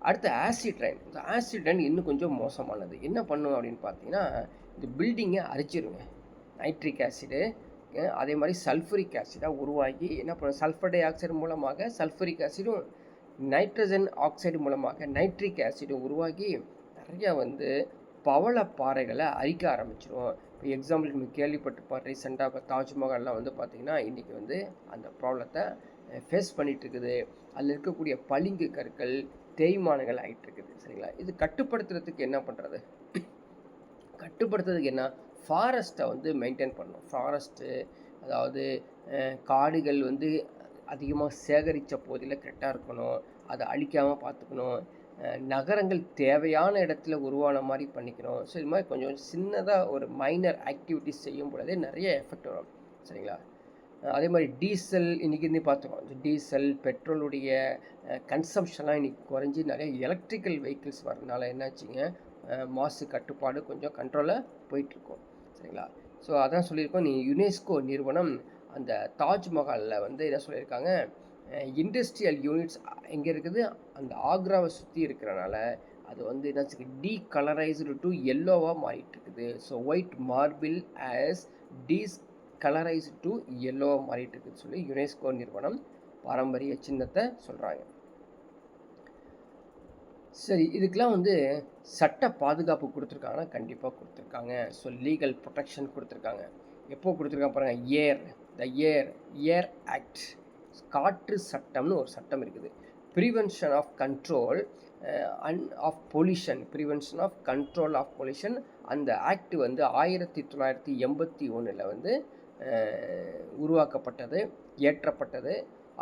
அடுத்து ஆசிட் ரெயின். இந்த ஆசிட் ரெயின் இன்னும் கொஞ்சம் மோசமானது. என்ன பண்ணும் அப்படின்னு பார்த்தீங்கன்னா இந்த பில்டிங்கை அரிச்சிருங்க. நைட்ரிக் ஆசிடு அதே மாதிரி சல்ஃபரிக் ஆசிடாக உருவாகி என்ன பண்ணும், சல்ஃபர் டை ஆக்சைடு மூலமாக சல்ஃபரிக் ஆசிடும், நைட்ரஜன் ஆக்சைடு மூலமாக நைட்ரிக் ஆசிடும் உருவாகி நிறையா வந்து பவளப்பாறைகளை அரிக்க ஆரம்பிச்சிடும். இப்போ எக்ஸாம்பிளுக்கு நீங்கள் கேள்விப்பட்டிருப்பார், ரீசெண்டாக இப்போ தாஜ்மஹால்லாம் வந்து பார்த்திங்கன்னா இன்றைக்கி வந்து அந்த ப்ராப்ளத்தை ஃபேஸ் பண்ணிகிட்டு இருக்குது. அதில் இருக்கக்கூடிய பளிங்கு கற்கள் தேய்மானங்கள் ஆகிட்டு இருக்குது. சரிங்களா, இது கட்டுப்படுத்துறதுக்கு என்ன பண்ணுறது, கட்டுப்படுத்துறதுக்கு என்ன, ஃபாரஸ்ட்டை வந்து மெயின்டைன் பண்ணணும். ஃபாரஸ்ட்டு அதாவது காடுகள் வந்து அதிகமாக சேகரித்த போதில் கரெக்டாக இருக்கணும், அதை அழிக்காமல் பார்த்துக்கணும். நகரங்கள் தேவையான இடத்துல உருவான மாதிரி பண்ணிக்கணும். ஸோ இது மாதிரி கொஞ்சம் சின்னதாக ஒரு மைனர் ஆக்டிவிட்டிஸ் செய்யும் பொழுதே நிறைய எஃபெக்ட் வரும். சரிங்களா, அதே மாதிரி டீசல் இன்றைக்கி இருந்து பார்த்துக்கோம், டீசல் பெட்ரோலுடைய கன்சம்ஷன்லாம் இன்றைக்கி குறைஞ்சி நிறைய எலக்ட்ரிக்கல் வெஹிக்கிள்ஸ் வரதுனால என்னாச்சுங்க, மாசு கட்டுப்பாடு கொஞ்சம் கண்ட்ரோலாக போயிட்டுருக்கோம். சரிங்களா, ஸோ அதான் சொல்லியிருக்கோம். யுனெஸ்கோ நிறுவனம் அந்த தாஜ்மஹாலில் வந்து என்ன சொல்லியிருக்காங்க, இண்டஸ்ட்ரியல் யூனிட்ஸ் எங்கே இருக்குது, அந்த ஆக்ராவை சுற்றி இருக்கிறனால அது வந்து என்னாச்சு, டீகலரைஸ்டு டு எல்லோவாக மாறிட்டு இருக்குது. So white marble as decolourised to எல்லோவாக மாறிட்டு இருக்குதுன்னு சொல்லி யுனெஸ்கோ நிறுவனம் பாரம்பரிய சின்னத்தை சொல்கிறாங்க. சரி, இதுக்கெலாம் வந்து சட்ட பாதுகாப்பு கொடுத்துருக்காங்கன்னா கண்டிப்பாக கொடுத்துருக்காங்க. ஸோ லீகல் ப்ரொடெக்ஷன் கொடுத்துருக்காங்க. எப்போ கொடுத்துருக்காங்க பாருங்கள், ஏர் ஆக்ட், காற்று சட்டம்னு ஒரு சட்டம் இருக்குது. Prevention of control of pollution. அந்த ஆக்ட் வந்து 1981 வந்து உருவாக்கப்பட்டது, ஏற்றப்பட்டது.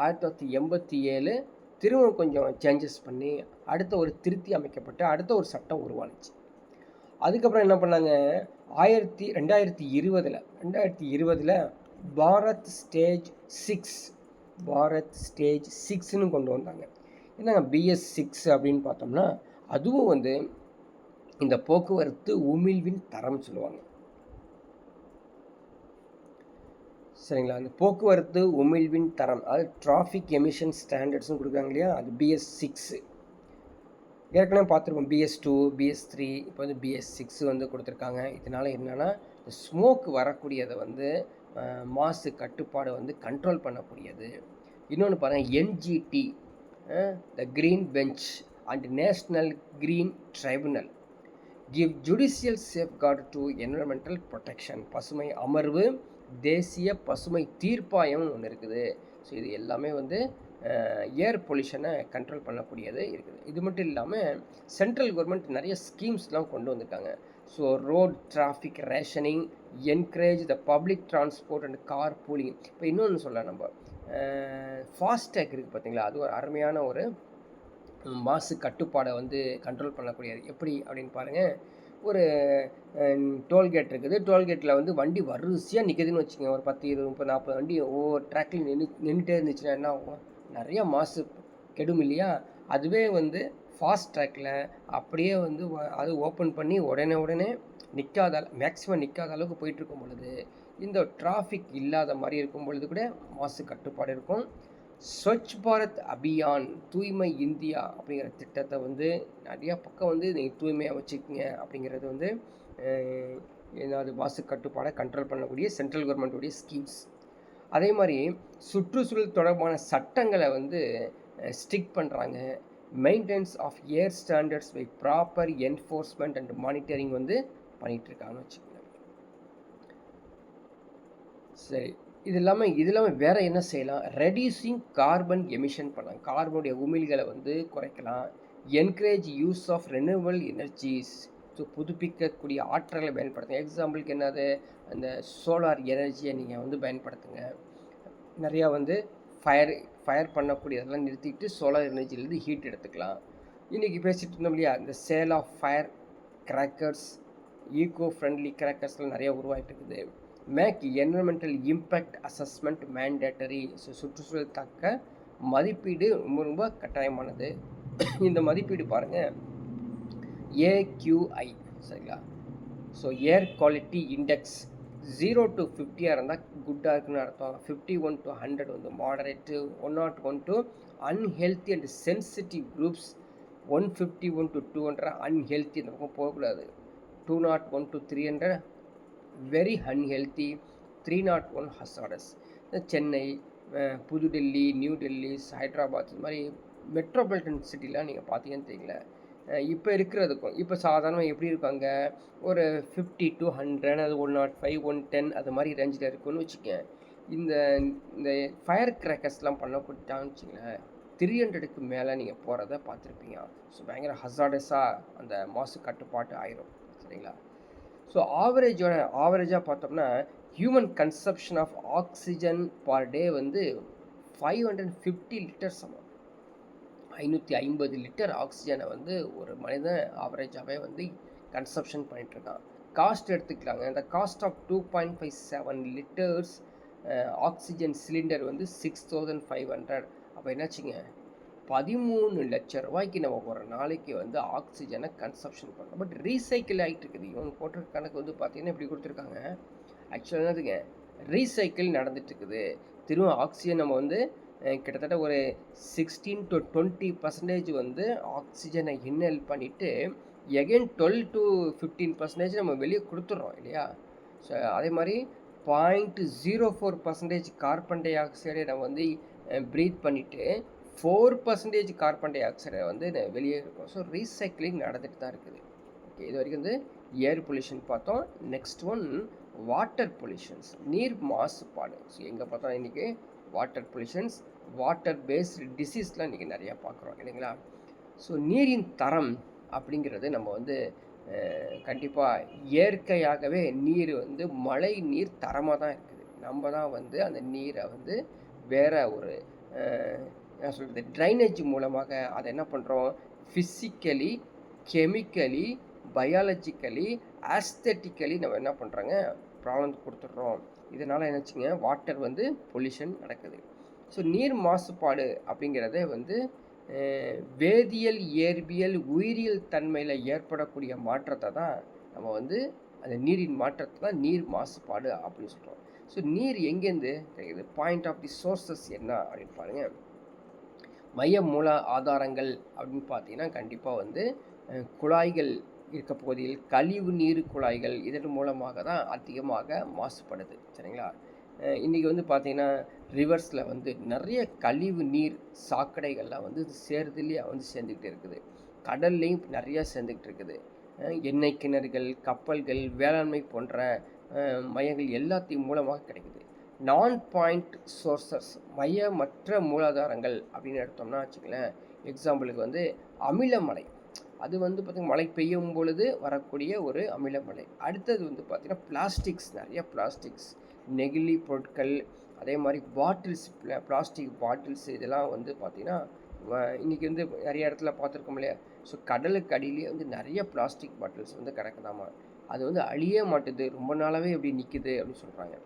1987 திரும்ப கொஞ்சம் சேஞ்சஸ் பண்ணி அடுத்த ஒரு திருத்தி அமைக்கப்பட்டு அடுத்த ஒரு சட்டம் உருவானுச்சு. அதுக்கப்புறம் என்ன பண்ணாங்க, 2020 பாரத் ஸ்டேஜ் 6ன்னு கொண்டு வந்தாங்க. என்னங்க BS6 அப்படின்னு பார்த்தோம்னா, அதுவும் வந்து இந்த போக்குவரத்து உமிழ்வின் தரம் சொல்லுவாங்க. சரிங்களா, அந்த போக்குவரத்து உமிழ்வின் தரம், அதாவது டிராஃபிக் எமிஷன் ஸ்டாண்டர்ட்ஸ்னு கொடுக்குறாங்க இல்லையா, அது BS6. ஏற்கனவே பார்த்துருக்கோம் BS2, BS3, இப்போ வந்து BS6 வந்து கொடுத்துருக்காங்க. இதனால் என்னென்னா, இந்த ஸ்மோக் வரக்கூடியதை வந்து மாசு கட்டுப்பாடு வந்து கண்ட்ரோல் பண்ணக்கூடியது. இன்னொன்று பாருங்கள், NGT, the green bench and national green tribunal give judicial safeguard to environmental protection. பசுமை அமர்வு, தேசிய பசுமை தீர்ப்பாயம் ஒன்று இருக்குது. ஸோ இது எல்லாமே வந்து ஏர் பொல்யூஷனை கண்ட்ரோல் பண்ணக்கூடியது இருக்குது. இது மட்டும் இல்லாமல் சென்ட்ரல் கவர்மெண்ட் நிறைய ஸ்கீம்ஸ்லாம் கொண்டு வந்திருக்காங்க. So road traffic rationing, encourage the public transport and car pooling. இப்போ இன்னொன்று சொல்லலாம், நம்ம ஃபாஸ்டேக் இருக்குது பார்த்தீங்களா, அது ஒரு அருமையான ஒரு மாசு கட்டுப்பாடை வந்து கண்ட்ரோல் பண்ணக்கூடியது. எப்படி அப்படின்னு பாருங்கள், ஒரு டோல்கேட் இருக்குது. டோல்கேட்டில் வந்து வண்டி வரிசையாக நிற்குதுன்னு வச்சுக்கோங்க, ஒரு 10, 20, 30, 40 வண்டி ஒவ்வொரு ட்ராக்லையும் நின்றுட்டே இருந்துச்சுன்னா என்ன ஆகும், நிறைய மாசு கெடும் இல்லையா. அதுவே வந்து ஃபாஸ்ட் ட்ராக்கில் அப்படியே வந்து அது ஓப்பன் பண்ணி உடனே நிற்காத, மேக்ஸிமம் நிற்காத அளவுக்கு போயிட்டுருக்கும் பொழுது, இந்த டிராஃபிக் இல்லாத மாதிரி இருக்கும் பொழுது கூட மாசு கட்டுப்பாடு இருக்கும். ஸ்வச் பாரத் அபியான், தூய்மை இந்தியா அப்படிங்கிற திட்டத்தை வந்து நிறையா பக்கம் வந்து நீங்கள் தூய்மையாக வச்சுக்கோங்க அப்படிங்கிறது வந்து ஏதாவது மாசு கட்டுப்பாடை கண்ட்ரோல் பண்ணக்கூடிய சென்ட்ரல் கவர்மெண்ட்டுடைய ஸ்கீம்ஸ். அதே மாதிரி சுற்றுச்சூழல் தொடர்பான சட்டங்களை வந்து ஸ்ட்ரிக்ட் பண்ணுறாங்க. Maintenance of air standards by proper enforcement and monitoring வந்து பண்ணிகிட்ருக்காங்கன்னு வச்சுக்கோங்க. சரி, இது இல்லாமல் வேறு என்ன செய்யலாம், ரெடியூசிங் கார்பன் எமிஷன் பண்ணலாம், கார்பனுடைய உமிழ்களை வந்து குறைக்கலாம். Encourage use of renewable energies, so புதுப்பிக்கக்கூடிய ஆற்றலை பயன்படுத்துங்க. எக்ஸாம்பிளுக்கு என்னது, அந்த சோலார் எனர்ஜியை நீங்கள் வந்து பயன்படுத்துங்க. நிறையா வந்து ஃபயர் பண்ணக்கூடியதெல்லாம் நிறுத்திட்டு சோலார் எனர்ஜிலேருந்து ஹீட் எடுத்துக்கலாம். இன்றைக்கி பேசிகிட்டு இருந்தோம் இல்லையா, இந்த sale of fire crackers, eco friendly கிராக்கர்ஸ்லாம் நிறையா உருவாகிட்டு இருக்குது. Make environmental impact assessment mandatory, so சுற்றுச்சூழல் தக்க மதிப்பீடு ரொம்ப கட்டாயமானது. இந்த மதிப்பீடு பாருங்கள், AQI, சரிங்களா. So air quality index 0 to 50 இருந்தால் குட்டாக இருக்குன்னு அர்த்தம். 51 to 100 வந்து moderate. 101 to unhealthy and sensitive groups. 151 to 200 unhealthy, இந்த பக்கம் போகக்கூடாது. 201 to 300 very unhealthy. 301 hazardous. Chennai, Pudhu Delhi, new Delhi, Hyderabad இது மாதிரி மெட்ரோபாலிட்டன் சிட்டிலாம் நீங்கள் பார்த்தீங்கன்னு தெரியுங்களேன், இப்போ இருக்கிறதுக்கும் இப்போ சாதாரணமாக எப்படி இருக்காங்க, ஒரு 50 to 100, அது 105, 110 அது மாதிரி ரேஞ்சில் இருக்குன்னு வச்சுக்கேன். இந்த இந்த ஃபயர் கிராக்கர்ஸ்லாம் பண்ணக்கூட்டான்னு வச்சுங்களேன், 300க்கு மேலே நீங்கள் போகிறத பார்த்துருப்பீங்க. ஸோ பயங்கர ஹசார்டஸாக அந்த மாசு கட்டுப்பாட்டு ஆயிரும். சரிங்களா? ஸோ ஆவரேஜாக பார்த்தோம்னா human consumption of oxygen per day வந்து 550 லிட்டர்ஸ் சமம். 550 லிட்டர் ஆக்சிஜனை வந்து ஒரு மனிதன் ஆவரேஜாகவே வந்து கன்சப்ஷன் பண்ணிகிட்ருக்கான். காஸ்ட் எடுத்துக்கலாங்க. இந்த cost of 2.57 litres oxygen cylinder வந்து 6500. அப்போ என்னாச்சுங்க, 13 லட்சம் ரூபாய்க்கு நம்ம ஒரு நாளைக்கு வந்து ஆக்சிஜனை கன்சப்ஷன் பண்ணுறோம். பட் ரீசைக்கிள் ஆகிட்டு இருக்குது. இவங்க போட்ட கணக்கு வந்து பார்த்தீங்கன்னா இப்படி கொடுத்துருக்காங்க. ஆக்சுவலாக என்னதுங்க, ரீசைக்கிள் நடந்துட்டுருக்குது. திரும்ப ஆக்சிஜன் நம்ம வந்து கிட்டத்தட்ட ஒரு 16 to 20% வந்து ஆக்சிஜனை இன்ஹேல் பண்ணிவிட்டு எகைன் 12 to 15% நம்ம வெளியே கொடுத்துட்றோம் இல்லையா? ஸோ அதே மாதிரி 0.04% கார்பன் டை ஆக்சைடை நம்ம வந்து ப்ரீத் பண்ணிவிட்டு 4% கார்பன் டை ஆக்சைடை வந்து வெளியே இருக்கும். ஸோ ரீசைக்கிளிங் நடந்துட்டு தான் இருக்குது. ஓகே, இது வரைக்கும் வந்து ஏர் பொல்யூஷன் பார்த்தோம். நெக்ஸ்ட் ஒன் வாட்டர் பொல்யூஷன்ஸ், நீர் மாசுபாடு. ஸோ எங்கே பார்த்தோம் இன்றைக்கி வாட்டர் பொல்யூஷன்ஸ், வாட்டர் பேஸ்டு டிசீஸ்லாம் இன்றைக்கி நிறையா பார்க்குறோம் இல்லைங்களா? ஸோ நீரின் தரம் அப்படிங்கிறது நம்ம வந்து கண்டிப்பாக இயற்கையாகவே நீர் வந்து மழை நீர் தரமாக தான் இருக்குது. நம்ம தான் வந்து அந்த நீரை வந்து வேறு ஒரு என்ன சொல்கிறது ட்ரைனேஜ் மூலமாக அதை என்ன பண்ணுறோம், ஃபிசிக்கலி, கெமிக்கலி, பயாலஜிக்கலி, ஆஸ்தட்டிக்கலி நம்ம என்ன பண்ணுறோங்க ப்ராப்ளம் கொடுத்துட்றோம். இதனால் என்னச்சுங்க வாட்டர் வந்து பொல்யூஷன் நடக்குது. ஸோ நீர் மாசுபாடு அப்படிங்கிறத வந்து வேதியியல், இயற்பியல், உயிரியல் தன்மையில் ஏற்படக்கூடிய மாற்றத்தை தான் நம்ம வந்து அந்த நீரின் மாற்றத்தை தான் நீர் மாசுபாடு அப்படின்னு சொல்கிறோம். ஸோ நீர் எங்கேருந்து கிடைக்குது, பாயிண்ட் ஆஃப் தி சோர்சஸ் என்ன அப்படின்னு பாருங்கள். மைய மூல ஆதாரங்கள் அப்படின்னு பார்த்தீங்கன்னா கண்டிப்பாக வந்து குழாய்கள் இருக்க பகுதியில் கழிவு நீர் குழாய்கள் இதன் மூலமாக தான் அதிகமாக மாசுபடுது. சரிங்களா? இன்றைக்கி வந்து பார்த்திங்கன்னா ரிவர்ஸில் வந்து நிறைய கழிவு நீர் சாக்கடைகள்லாம் வந்து சேருதுலேயே வந்து சேர்ந்துக்கிட்டு இருக்குது. கடல்லையும் நிறையா சேர்ந்துக்கிட்டு இருக்குது. எண்ணெய் கிணறுகள், கப்பல்கள், வேளாண்மை போன்ற மையங்கள் எல்லாத்தையும் மூலமாக கிடைக்குது. நான் பாயிண்ட் சோர்சஸ், மையமற்ற மூலாதாரங்கள் அப்படின்னு எடுத்தோம்னா வச்சுக்கலேன், எக்ஸாம்பிளுக்கு வந்து அமிலமலை. அது வந்து பார்த்திங்கன்னா மழை பெய்யும் பொழுது வரக்கூடிய ஒரு அமிலமலை. அடுத்தது வந்து பார்த்திங்கன்னா பிளாஸ்டிக்ஸ், நிறைய பிளாஸ்டிக்ஸ், நெகிழி பொருட்கள், அதே மாதிரி பாட்டில்ஸ், பிளாஸ்டிக் பாட்டில்ஸ் இதெல்லாம் வந்து பார்த்திங்கன்னா இன்றைக்கி வந்து நிறைய இடத்துல பார்த்துருக்கோம் இல்லையா? ஸோ கடலுக்கு அடியிலே வந்து நிறைய பிளாஸ்டிக் பாட்டில்ஸ் வந்து கிடக்குதாமா. அது வந்து அழிய மாட்டுது, ரொம்ப நாளாகவே எப்படி நிற்குது அப்படின்னு சொல்கிறாங்க.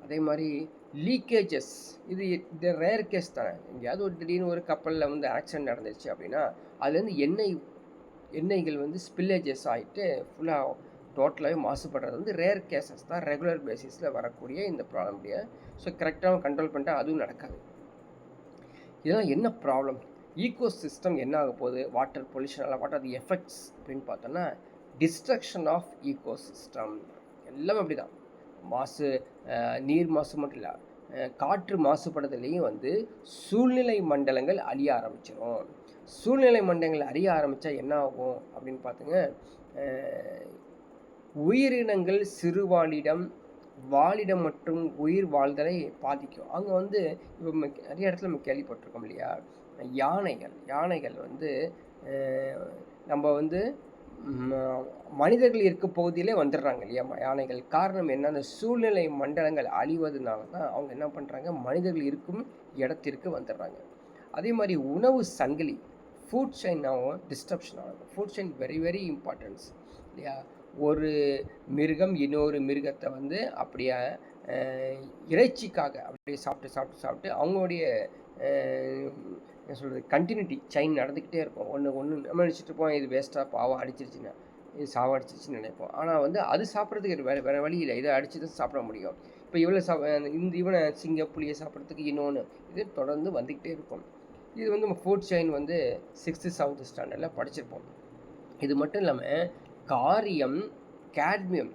அதே மாதிரி லீக்கேஜஸ், இது ரேர் கேஸ் தானே. எங்கேயாவது ஒரு திடீர்னு ஒரு கப்பலில் வந்து ஆக்சிடென்ட் நடந்துச்சு அப்படின்னா அதுலேருந்து எண்ணெய்கள் வந்து ஸ்பில்லேஜஸ் ஆகிட்டு ஃபுல்லாக டோட்டலாகவே மாசுபடுறது வந்து ரேர் கேசஸ் தான். ரெகுலர் பேசிஸில் வரக்கூடிய இந்த ப்ராப்ளம் இல்லையா? ஸோ கரெக்டாக கண்ட்ரோல் பண்ணிட்டா அதுவும் நடக்காது. இதெல்லாம் என்ன ப்ராப்ளம், ஈகோ சிஸ்டம் என்ன ஆக போகுது வாட்டர் பொல்யூஷனால், வாட் ஆர் தி எஃபெக்ட்ஸ் அப்படின்னு பார்த்தோன்னா டிஸ்ட்ரக்ஷன் ஆஃப் ஈகோ சிஸ்டம். எல்லாமே அப்படி தான். நீர் மாசு மட்டும் இல்லை, காற்று மாசுபடுறதுலேயும் வந்து சூழ்நிலை மண்டலங்கள் அழிய ஆரம்பிச்சிடும். சூழ்நிலை மண்டலங்கள் அழிய ஆரம்பித்தா என்ன ஆகும் அப்படின்னு பார்த்துங்க, உயிரினங்கள் சிறுவாழிடம், வாழிடம் மற்றும் உயிர் வாழ்தலை பாதிக்கும். அங்கே வந்து இப்போ நிறைய இடத்துல நம்ம கேள்விப்பட்டிருக்கோம் இல்லையா, யானைகள் வந்து நம்ம வந்து மனிதர்கள் இருக்க பகுதியிலே வந்துடுறாங்க இல்லையா யானைகள். காரணம் என்ன, அந்த சூழ்நிலை மண்டலங்கள் அழிவதுனால தான் அவங்க என்ன பண்ணுறாங்க, மனிதர்கள் இருக்கும் இடத்திற்கு வந்துடுறாங்க. அதே மாதிரி உணவு சங்கிலி, ஃபுட் செயினாகவும் டிஸ்டர்ப்ஷன் ஆகும். Food chain very very importance இல்லையா? ஒரு மிருகம் இன்னொரு மிருகத்தை வந்து அப்படியே இறைச்சிக்காக அப்படியே சாப்பிட்டு அவங்களுடைய என்ன சொல்கிறது கண்டினியூட்டி செயின் நடந்துக்கிட்டே இருக்கும். ஒன்று நம்ம நினச்சிட்டு இருப்போம் இது வேஸ்ட்டாக பாவம் அடிச்சிருச்சுன்னா, இது சாவடிச்சிருச்சுன்னு நினைப்போம். ஆனால் வந்து அது சாப்பிட்றதுக்கு வேறு வழி இல்லை, இதை அடித்து தான் சாப்பிட முடியும். இப்போ இவனை புளியை சாப்பிட்றதுக்கு இன்னொன்று இது தொடர்ந்து வந்துக்கிட்டே இருக்கும். இது வந்து நம்ம ஃபுட் செயின் வந்து 6th 7th ஸ்டாண்டர்டில் படிச்சிருப்போம். இது மட்டும் இல்லாமல் காரியம், கேட்மியம்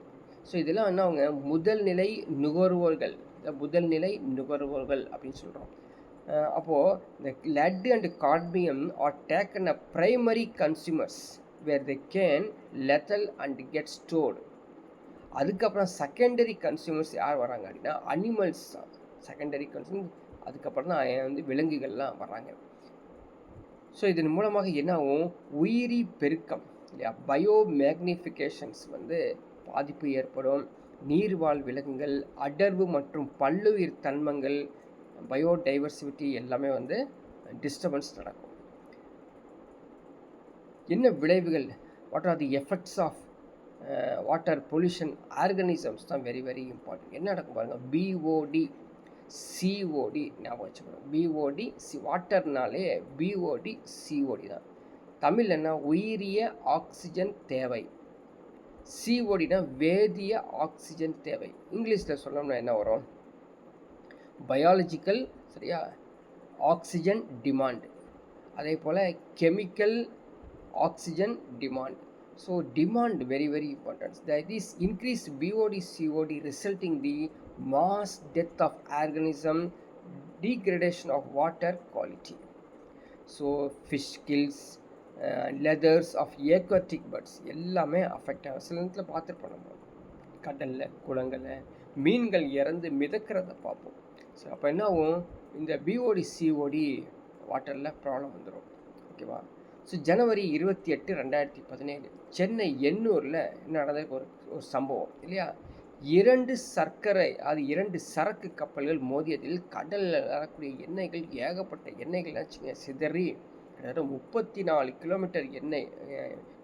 ஸோ இதெல்லாம் வந்து அவங்க முதல்நிலை நுகர்வோர்கள், முதல்நிலை நுகர்வோர்கள் அப்படின்னு சொல்கிறோம். அப்போது இந்த lead and cadmium are taken a primary consumers where they can lethal and get stored. அதுக்கப்புறம் செகண்டரி கன்சியூமர்ஸ் யார் வராங்க அப்படின்னா அனிமல்ஸ் தான். செகண்டரி கன்சியூமர் அதுக்கப்புறம் தான் வந்து விலங்குகள்லாம் வர்றாங்க. ஸோ இதன் மூலமாக என்ன ஆகும், உயிரி பெருக்கம் இல்லையா, பயோ மேக்னிஃபிகேஷன்ஸ் வந்து பாதிப்பு ஏற்படும். நீர்வாழ் விலங்குகள், அடர்வு மற்றும் பல்லுயிர் தன்மங்கள், பயோடைவர்சிட்டி எல்லாமே வந்து டிஸ்டர்பன்ஸ் நடக்கும். என்ன விளைவுகள், what are the effects of water pollution organisms தான் வெரி வெரி இம்பார்ட்டன்ட். என்ன நடக்கும் பாருங்கள், பிஓடி சிஓடி ஞாபகம் வச்சுக்கணும். பிஓடி வாட்டர்னாலே பிஓடி சிஓடி தான். தமிழ் என்ன, உயிரிய ஆக்சிஜன் தேவை. சிஓடினா வேதிய ஆக்சிஜன் தேவை. இங்கிலீஷில் சொல்லணும்னா என்ன வரும், பயாலஜிக்கல் சரியா ஆக்சிஜன் டிமாண்ட், அதே போல் chemical oxygen demand. So demand very very important. that is increased BOD COD resulting the mass death of organism, degradation of water quality. So fish kills, leathers of aquatic birds எல்லாமே affect ஆகும். சில நேரத்தில் பார்த்துருப்போம் நம்ம கடலில் குளங்களில் மீன்கள் இறந்து மிதக்கிறத பார்ப்போம். ஸோ அப்போ என்ன ஆகும், இந்த பிஓடி சிஓடி வாட்டரில் ப்ராப்ளம் வந்துடும். ஓகேவா. ஸோ ஜனவரி 28, 2017 சென்னை எண்ணூரில் என்ன நடந்த ஒரு சம்பவம் இல்லையா, 2 சரக்கு கப்பல்கள் மோதியதில் கடலில் வரக்கூடிய எண்ணெய்கள், ஏகப்பட்ட எண்ணெய்கள் சிதறி கிட்டத்தட்ட 34 கிலோமீட்டர் எண்ணெய்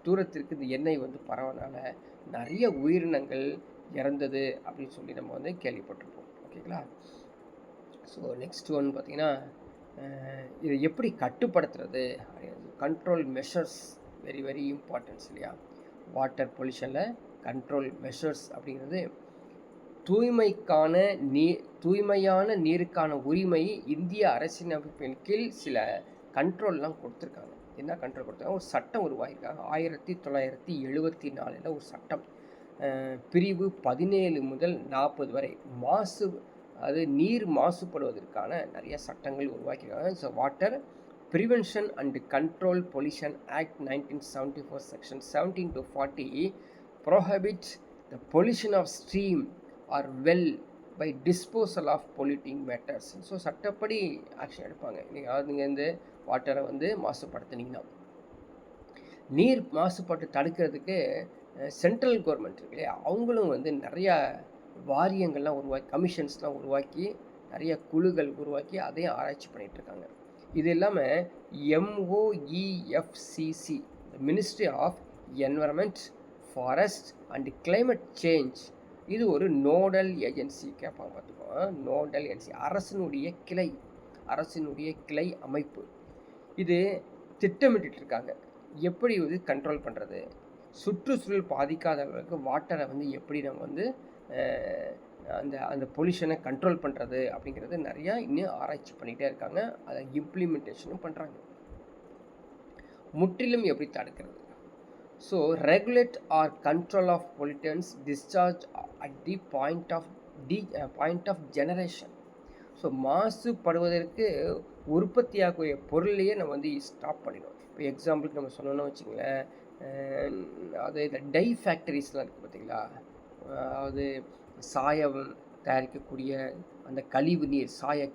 தூரத்திற்கு இந்த எண்ணெய் வந்து பரவனால நிறைய உயிரினங்கள் இறந்தது அப்படின்னு சொல்லி நம்ம வந்து கேள்விப்பட்டிருப்போம். ஓகேங்களா. ஸோ நெக்ஸ்ட் ஒன் பார்த்திங்கன்னா, இதை எப்படி கட்டுப்படுத்துறது, control measures very very importance இல்லையா. வாட்டர் பொல்யூஷனில் கண்ட்ரோல் மெஷர்ஸ் அப்படிங்கிறது, தூய்மையான நீருக்கான உரிமை இந்திய அரசியலமைப்பின் கீழ் சில கண்ட்ரோல்லாம் கொடுத்துருக்காங்க. என்ன கண்ட்ரோல் கொடுத்தாங்க, ஒரு சட்டம் உருவாகிருக்காங்க 1974 ஒரு சட்டம். பிரிவு 17 முதல் 40 வரை நீர் மாசுபடுவதற்கான நிறைய சட்டங்கள் உருவாக்கியிருக்காங்க. So water prevention and control pollution act 1974 section 17 to 40 prohibit the pollution of stream or well by disposal of polluting matters. So சட்டப்படி ஆக்ஷன் எடுப்பாங்க. நீங்கள் இந்த வாட்டரை வந்து மாசுபடுத்தினீங்கன்னா, நீர் மாசுபாட்டு தடுக்கிறதுக்கு சென்ட்ரல் கவர்மெண்ட் இருக்கு இல்லையா, அவங்களும் வந்து நிறையா வாரியங்கள்லாம் உருவாக்கி, கமிஷன்ஸ்லாம் உருவாக்கி, நிறைய குழுக்கள் உருவாக்கி அதையும் ஆராய்ச்சி பண்ணிகிட்ருக்காங்க. இது இல்லாமல் MOEFCC, ministry of environment, forest and climate change, இது ஒரு நோடல் ஏஜென்சி. கேட்பாங்க பார்த்துக்கோ, நோடல் ஏஜென்சி, அரசினுடைய கிளை அமைப்பு. இது திட்டமிட்டு இருக்காங்க எப்படி வந்து கண்ட்ரோல் பண்ணுறது, சுற்றுச்சூழல் பாதிக்காத அளவுக்கு வாட்டரை வந்து எப்படி நம்ம வந்து அந்த பொல்யூஷனை கண்ட்ரோல் பண்ணுறது அப்படிங்கிறது நிறையா இன்னும் ஆராய்ச்சி பண்ணிகிட்டே இருக்காங்க. அதை இம்ப்ளிமெண்டேஷனும் பண்ணுறாங்க. முற்றிலும் எப்படி தடுக்கிறது, so regulate or control of pollutants discharge at the point of generation. So மாசுபடுவதற்கு உற்பத்தியாகக்கூடிய பொருளையே நம்ம வந்து ஸ்டாப் பண்ணிடும். இப்போ எக்ஸாம்பிளுக்கு நம்ம சொன்னோன்னா வச்சுங்களேன், அது இந்த டை ஃபேக்டரிஸ்லாம் இருக்குது பார்த்தீங்களா, அதாவது சாயம் தயாரிக்கக்கூடிய அந்த கழிவு நீர்,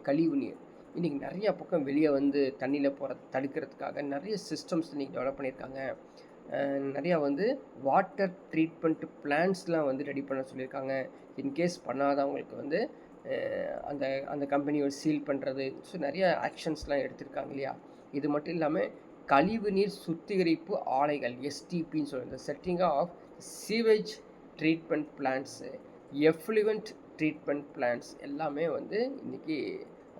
கழிவு நீர் இன்றைக்கி நிறையா பக்கம் வெளியே வந்து தண்ணியில் போகிற தடுக்கிறதுக்காக நிறைய சிஸ்டம்ஸ் இன்றைக்கி டெவலப் பண்ணியிருக்காங்க. நிறையா வந்து வாட்டர் ட்ரீட்மெண்ட் பிளான்ஸ்லாம் வந்து ரெடி பண்ண சொல்லியிருக்காங்க. இன்கேஸ் பண்ணாதவங்களுக்கு வந்து அந்த கம்பெனியோட சீல் பண்ணுறது. ஸோ நிறையா ஆக்ஷன்ஸ்லாம் எடுத்திருக்காங்க இல்லையா. இது மட்டும் இல்லாமல் கழிவு நீர் சுத்திகரிப்பு ஆலைகள், STPன்னு சொல்லுறது, setting of sewage treatment plants, effluent treatment plants எல்லாமே வந்து இன்றைக்கி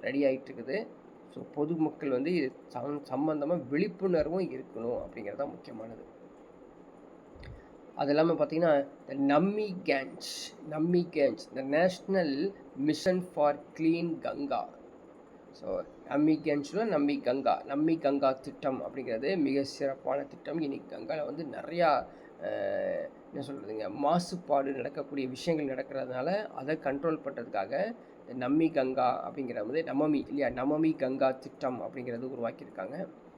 ரெடி ஆகிட்டுருக்குது. ஸோ பொதுமக்கள் வந்து இது சம்பந்தமாக விழிப்புணர்வும் இருக்கணும் அப்படிங்கிறது தான் முக்கியமானது. அது இல்லாமல் பார்த்திங்கன்னா, Namami Gange, the national mission for clean Ganga. So Namami Ganga திட்டம் அப்படிங்கிறது மிக சிறப்பான திட்டம். இன்றைக்கி கங்காவில் வந்து நிறையா என்ன சொல்கிறதுங்க, மாசுபாடு நடக்கக்கூடிய விஷயங்கள் நடக்கிறதுனால அதை கண்ட்ரோல் பண்ணுறதுக்காக நம்மி கங்கா அப்படிங்கிற வந்து நமமி இல்லையா, நமமி கங்கா திட்டம் அப்படிங்கிறது உருவாக்கியிருக்காங்க.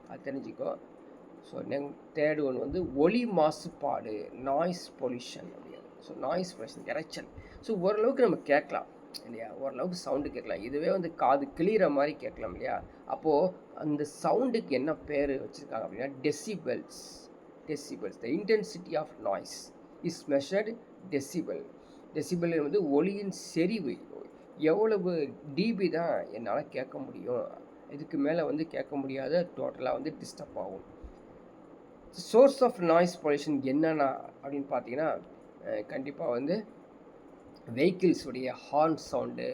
அது தெரிஞ்சுக்கோ. ஸோ தேர்டு ஒன் வந்து ஒலி மாசுபாடு, நாய்ஸ் பொல்யூஷன் அப்படிங்கிறது. ஸோ நாய்ஸ் பொல்யூஷன் இரைச்சல். ஸோ ஓரளவுக்கு நம்ம கேட்கலாம் இல்லையா, ஓரளவுக்கு சவுண்டு கேட்கலாம். இதுவே வந்து காது கிளிகிற மாதிரி கேட்கலாம் இல்லையா. அப்போது அந்த சவுண்டுக்கு என்ன பேர் வச்சுருக்காங்க அப்படின்னா decibels. Decibels, the intensity of noise is measured decibel. Decibel வந்து ஒலியின் செறிவு, எவ்வளவு டிபி தான் என்னால் கேட்க முடியும், இதுக்கு மேலே வந்து கேட்க முடியாத, டோட்டலாக வந்து டிஸ்டர்ப் ஆகும். சோர்ஸ் ஆஃப் நாய்ஸ் பொல்யூஷன் என்னென்னா அப்படின்னு பார்த்தீங்கன்னா, கண்டிப்பாக வந்து வெஹிக்கிள்ஸுடைய horn sound,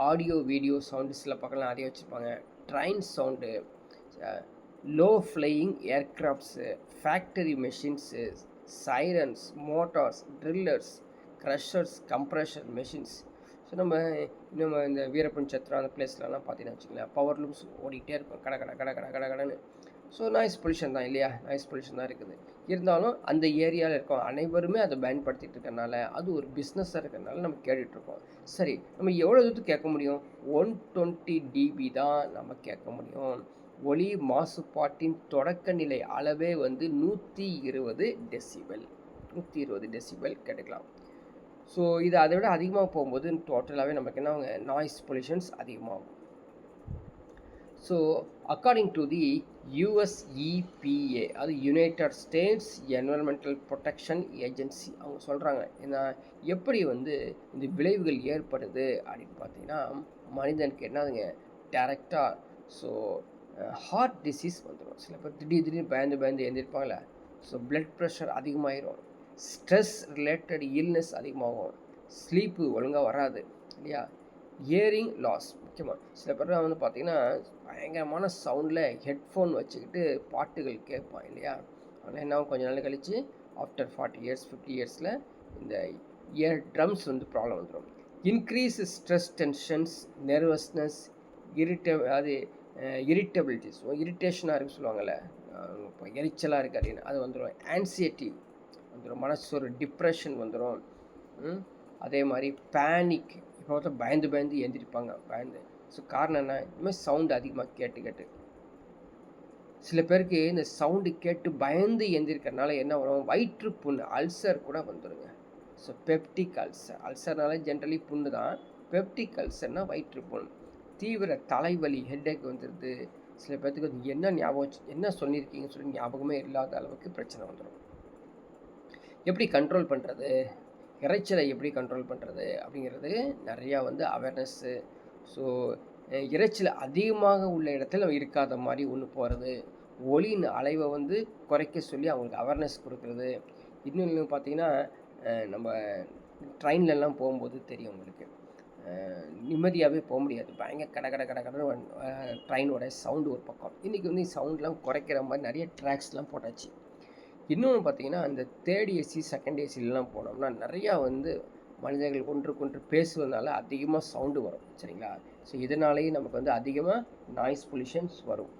audio video sound சில பக்கம்லாம் நிறைய வச்சுருப்பாங்க, train sound, low flying aircrafts, factory machines, sirens, motors, drillers, crushers, compressor machines. So நம்ம இந்த வீரப்பன் சத்ரா அந்த பிளேஸ்லலாம் பார்த்தீங்கன்னா வச்சுக்கலாம், பவர் லூம்ஸ் ஓடிக்கிட்டே இருக்கும், கட கட கட கட கட கடன்னு. ஸோ நாய்ஸ் பொல்யூஷன் தான் இல்லையா, நாய்ஸ் பொல்யூஷன் தான் இருக்குது. இருந்தாலும் அந்த ஏரியாவில் இருக்கோம் அனைவருமே அதை பயன்படுத்திகிட்டு இருக்கிறனால, அது ஒரு பிஸ்னஸாக இருக்கிறனால நம்ம கேட்டுட்ருக்கோம். சரி, நம்ம எவ்வளோ தூரத்துக்கு கேட்க முடியும்? 120 dB தான் நம்ம கேட்க முடியும். ஒலி மாசுபாட்டின் தொடக்க நிலை அளவே வந்து 120 டெசிபல். 120 டெசிபல் கேட்டுக்கலாம். ஸோ இது அதை விட அதிகமாக போகும்போது டோட்டலாகவே நமக்கு என்ன நாய்ஸ் பொல்யூஷன்ஸ் அதிகமாகும். So according to the USEPA, அது United states environmental protection agency, அவங்க சொல்கிறாங்க ஏன்னா எப்படி வந்து இந்த விளைவுகள் ஏற்படுது அப்படின்னு பார்த்தீங்கன்னா, மனிதனுக்கு என்னதுங்க டேரெக்டாக. ஸோ ஹார்ட் டிசீஸ் வந்துடும். சில பேர் திடீர்னு பயந்து எழுந்திருப்பாங்களே. ஸோ பிளட் ப்ரெஷர் அதிகமாகிடும், ஸ்ட்ரெஸ் ரிலேட்டட் இல்னஸ் அதிகமாகும், ஸ்லீப்பு ஒழுங்காக வராது இல்லையா, ஹியரிங் லாஸ் முக்கியமாக. சில பேர் வந்து பார்த்திங்கன்னா பயங்கரமான சவுண்டில் ஹெட்ஃபோன் வச்சுக்கிட்டு பாட்டுகள் கேட்பான் இல்லையா. ஆனால் என்ன கொஞ்சம் நாள் கழித்து ஆஃப்டர் 40 இயர்ஸ் 50 இயர்ஸில் இந்த இயர் ட்ரம்ஸ் வந்து ப்ராப்ளம் வந்துடும். இன்க்ரீஸ் ஸ்ட்ரெஸ், டென்ஷன்ஸ், நெர்வஸ்னஸ், இரிட்டபிலிட்டிஸ், இரிட்டேஷனாக இருக்குன்னு சொல்லுவாங்கள்ல, இப்போ எரிச்சலாக இருக்குது அப்படின்னு அது வந்துடும். ஆன்சியட்டி வந்துடும், மனசு ஒரு டிப்ரெஷன் வந்துடும். அதே மாதிரி பேனிக், இப்போ பார்த்தா பயந்து எழுந்திருப்பாங்க பயந்து. ஸோ காரணம் என்ன, இதுமாதிரி சவுண்டு அதிகமாக கேட்டு சில பேருக்கு இந்த சவுண்டு கேட்டு பயந்து எழுந்திருக்கிறதுனால என்ன வரும், வயிற்று புண்ணு, அல்சர் கூட வந்துடுங்க. ஸோ பெப்டிக் அல்சர், அல்சர்னால ஜென்ரலி புண்ணு தான், பெப்டிக் அல்சர்னால் வயிற்று புண், தீவிர தலைவலி, ஹெட்டேக் வந்துடுது. சில பேர்த்துக்கு அது என்ன ஞாபகம் என்ன சொல்லியிருக்கீங்கன்னு சொல்லி ஞாபகமே இல்லாத அளவுக்கு பிரச்சனை வந்துடும். எப்படி கண்ட்ரோல் பண்ணுறது, இரைச்சலை எப்படி கண்ட்ரோல் பண்ணுறது அப்படிங்கிறது நிறையா வந்து அவேர்னஸ்ஸு. ஸோ இரைச்சல் அதிகமாக உள்ள இடத்துல இருக்காத மாதிரி ஒன்று போகிறது, ஒலியின் அலைவை வந்து குறைக்க சொல்லி அவங்களுக்கு அவேர்னஸ் கொடுக்குறது. இன்னொன்று பார்த்திங்கன்னா, நம்ம ட்ரெயின்லலாம் போகும்போது தெரியும் உங்களுக்கு, நிம்மதியாகவே போக முடியாது, பயங்கர கடன்னு ட்ரெயினோட சவுண்டு ஒரு பக்கம். இன்றைக்கி வந்து சவுண்ட்லாம் குறைக்கிற மாதிரி நிறைய ட்ராக்ஸ்லாம் போட்டாச்சு. இன்னொன்று பார்த்திங்கன்னா, அந்த தேர்ட் ஏசி செகண்ட் ஏசிலலாம் போனோம்னா நிறையா வந்து மனிதர்கள் ஒன்றுக்கொன்று பேசுவதனால அதிகமாக சவுண்டு வரும் சரிங்களா. ஸோ இதனாலேயே நமக்கு வந்து அதிகமாக நாய்ஸ் பொல்யூஷன்ஸ் வரும்.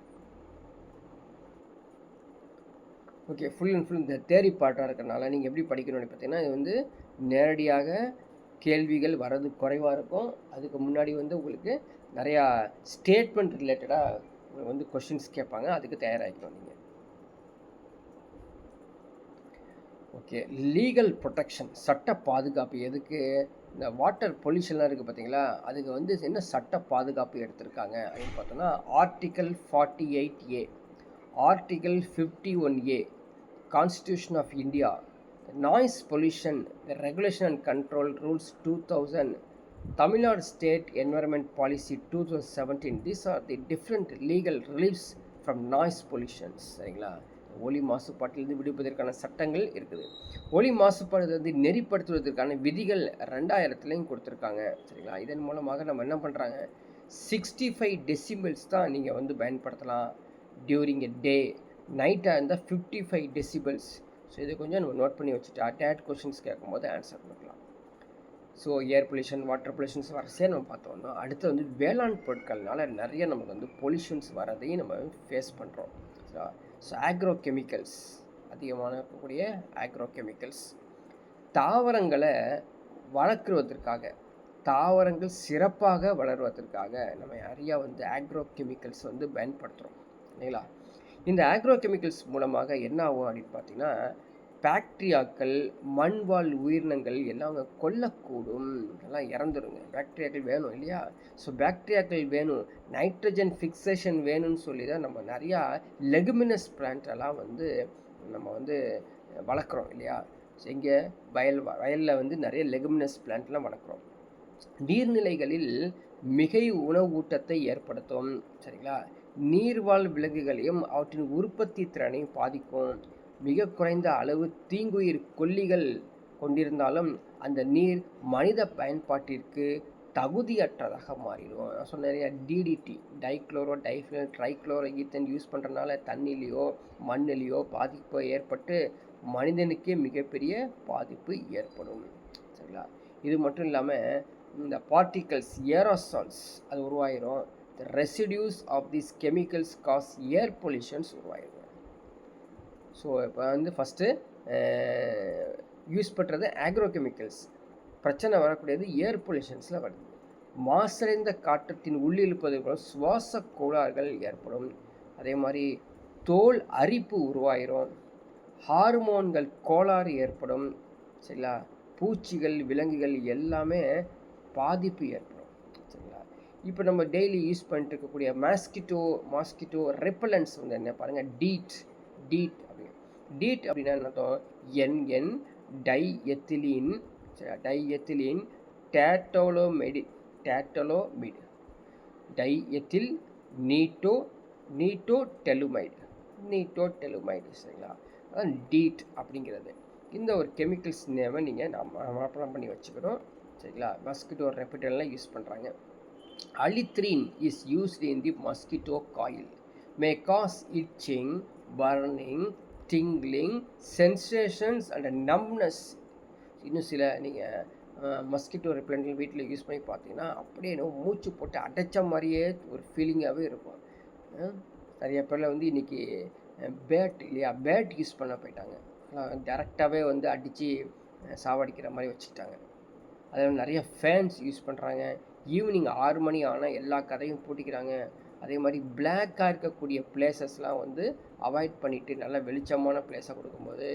ஓகே, ஃபுல் அண்ட் ஃபுல் இந்த தேரி பார்ட்டாக இருக்கிறனால நீங்கள் எப்படி படிக்கணும்னு பார்த்தீங்கன்னா, இது வந்து நேரடியாக கேள்விகள் வர்றது குறைவாக இருக்கும். அதுக்கு முன்னாடி வந்து உங்களுக்கு நிறையா ஸ்டேட்மெண்ட் ரிலேட்டடாக உங்களுக்கு வந்து கொஷின்ஸ் கேட்பாங்க, அதுக்கு தயாராகிக்கணும் நீங்கள். ஓகே, லீகல் ப்ரொடெக்ஷன், சட்ட பாதுகாப்பு. எதுக்கு, இந்த வாட்டர் பொல்யூஷன்லாம் இருக்குது பார்த்தீங்களா, அதுக்கு வந்து என்ன சட்ட பாதுகாப்பு எடுத்திருக்காங்க அப்படின்னு பார்த்தோன்னா, article 48A, article 51A constitution of India, noise pollution regulation and control rules 2000, Tamil Nadu state environment policy 2017. These are the different legal reliefs from noise pollutions சரிங்களா. ஒலி மாசுபாட்டிலிருந்து விடுப்பதற்கான சட்டங்கள் இருக்குது. ஒலி மாசுபாடு வந்து நெறிப்படுத்துவதற்கான விதிகள் 2000 கொடுத்துருக்காங்க சரிங்களா. இதன் மூலமாக நம்ம என்ன பண்ணுறாங்க, 65 டெசிபிள்ஸ் தான் நீங்கள் வந்து பயன்படுத்தலாம் டியூரிங் எ டே. நைட்டாக இருந்தால் 55 டெசிபிள்ஸ். ஸோ இதை கொஞ்சம் நம்ம நோட் பண்ணி வச்சுட்டு அட்டேட் கொஷின்ஸ் கேட்கும்போது ஆன்சர் கொடுக்கலாம். So air pollution, water pollutions வரசே நம்ம பார்த்தோம்னா, அடுத்து வந்து வேளாண் பொருட்கள்னால நிறைய நமக்கு வந்து பொல்யூஷன்ஸ் வரதையும் நம்ம ஃபேஸ் பண்ணுறோம். ஸோ ஆக்ரோ கெமிக்கல்ஸ் அதிகமான இருக்கக்கூடிய ஆக்ரோ கெமிக்கல்ஸ், தாவரங்களை வளர்க்குவதற்காக, தாவரங்கள் சிறப்பாக வளர்வதற்காக நம்ம நிறையா வந்து ஆக்ரோ கெமிக்கல்ஸ் வந்து பயன்படுத்துகிறோம் இல்லைங்களா? இந்த ஆக்ரோ கெமிக்கல்ஸ் மூலமாக என்ன ஆகும் அப்படின்னு பார்த்தீங்கன்னா, பாக்டீரியாக்கள், மண்வாழ் உயிரினங்கள் எல்லாம் அவங்க கொல்லக்கூடும், எல்லாம் இறந்துருங்க. பாக்டீரியாக்கள் வேணும் இல்லையா? ஸோ பாக்டீரியாக்கள் வேணும், நைட்ரஜன் ஃபிக்சேஷன் வேணும்னு சொல்லி தான் நம்ம நிறையா லெகுமினஸ் பிளான்ட் எல்லாம் வந்து நம்ம வந்து வளர்க்குறோம் இல்லையா? இங்கே வயலில் வந்து நிறைய லெகுமினஸ் பிளான்ட்லாம் வளர்க்குறோம். நீர்நிலைகளில் மிகை உணவு ஊட்டத்தை ஏற்படுத்தும் சரிங்களா? நீர்வாழ் விலங்குகளையும் அவற்றின் உற்பத்தி திறனையும் பாதிக்கும். மிக குறைந்த அளவு தீங்குயிர் கொல்லிகள் கொண்டிருந்தாலும் அந்த நீர் மனித பயன்பாட்டிற்கு தகுதியற்றதாக மாறிடும். நான் சொன்ன நிறைய DDT, dichloro diphenyl trichloro ethane use பண்ணுறதுனால தண்ணிலேயோ மண்ணிலேயோ பாதிப்பு ஏற்பட்டு மனிதனுக்கே மிகப்பெரிய பாதிப்பு ஏற்படும் சரிங்களா? இது மட்டும் இல்லாமல் இந்த பார்ட்டிகல்ஸ், ஏரோசால்ஸ் அது உருவாயிரும். The residues of these chemicals cause air pollutions உருவாயிடும். ஸோ இப்போ வந்து ஃபஸ்ட்டு யூஸ் பண்ணுறது ஆக்ரோ கெமிக்கல்ஸ், பிரச்சனை வரக்கூடியது ஏர் பொல்யூஷன்ஸில் வருது. மாசடைந்த காற்றத்தின் உள்ளிழுப்பது போல சுவாச கோளாறுகள் ஏற்படும். அதே மாதிரி தோல் அரிப்பு உருவாயிரும், ஹார்மோன்கள் கோளாறு ஏற்படும் சரிங்களா? பூச்சிகள், விலங்குகள் எல்லாமே பாதிப்பு ஏற்படும் சரிங்களா? இப்போ நம்ம டெய்லி யூஸ் பண்ணிட்டு இருக்கக்கூடிய மாஸ்கிட்டோ ரெப்பலன்ஸ் வந்து என்ன பாருங்கள், டீட் அப்படிங்க. டீட் அப்படின்னா என்ன அர்த்தம்? NN டைஎத்திலீன் டேட்டலோமிட் டைஎத்தில் நீட்டோடெலுமைடு சரிங்களா? அதான் டீட் அப்படிங்கிறது. இந்த ஒரு கெமிக்கல்ஸ் நேமை நீங்கள் நம்ம பண்ணி வச்சுக்கிறோம் சரிங்களா? மஸ்கிட்டோ ரெப்பலன்ட்லாம் யூஸ் பண்ணுறாங்க. Alythrin is used in the mosquito coil, may cause itching, burning, tingling, sensations and numbness. இன்னும் சில நீங்கள் மஸ்கிட்டோ ரெப்பலண்ட் வீட்டில் யூஸ் பண்ணி பார்த்தீங்கன்னா அப்படியே மூச்சு போட்டு அடைச்ச மாதிரியே ஒரு ஃபீலிங்காகவே இருக்கும். நிறைய பேரில் வந்து இன்றைக்கி பேட் யூஸ் பண்ண போயிட்டாங்க, டேரெக்டாகவே வந்து அடித்து சாவடிக்கிற மாதிரி வச்சுக்கிட்டாங்க. அதில் நிறைய ஃபேன்ஸ் யூஸ் பண்ணுறாங்க. ஈவினிங் 6 மணி ஆனால் எல்லா கதையும் பூட்டிக்கிறாங்க. அதே மாதிரி பிளாக்காக இருக்கக்கூடிய பிளேசஸ்லாம் வந்து அவாய்ட் பண்ணிவிட்டு நல்ல வெளிச்சமான பிளேஸாக கொடுக்கும்போது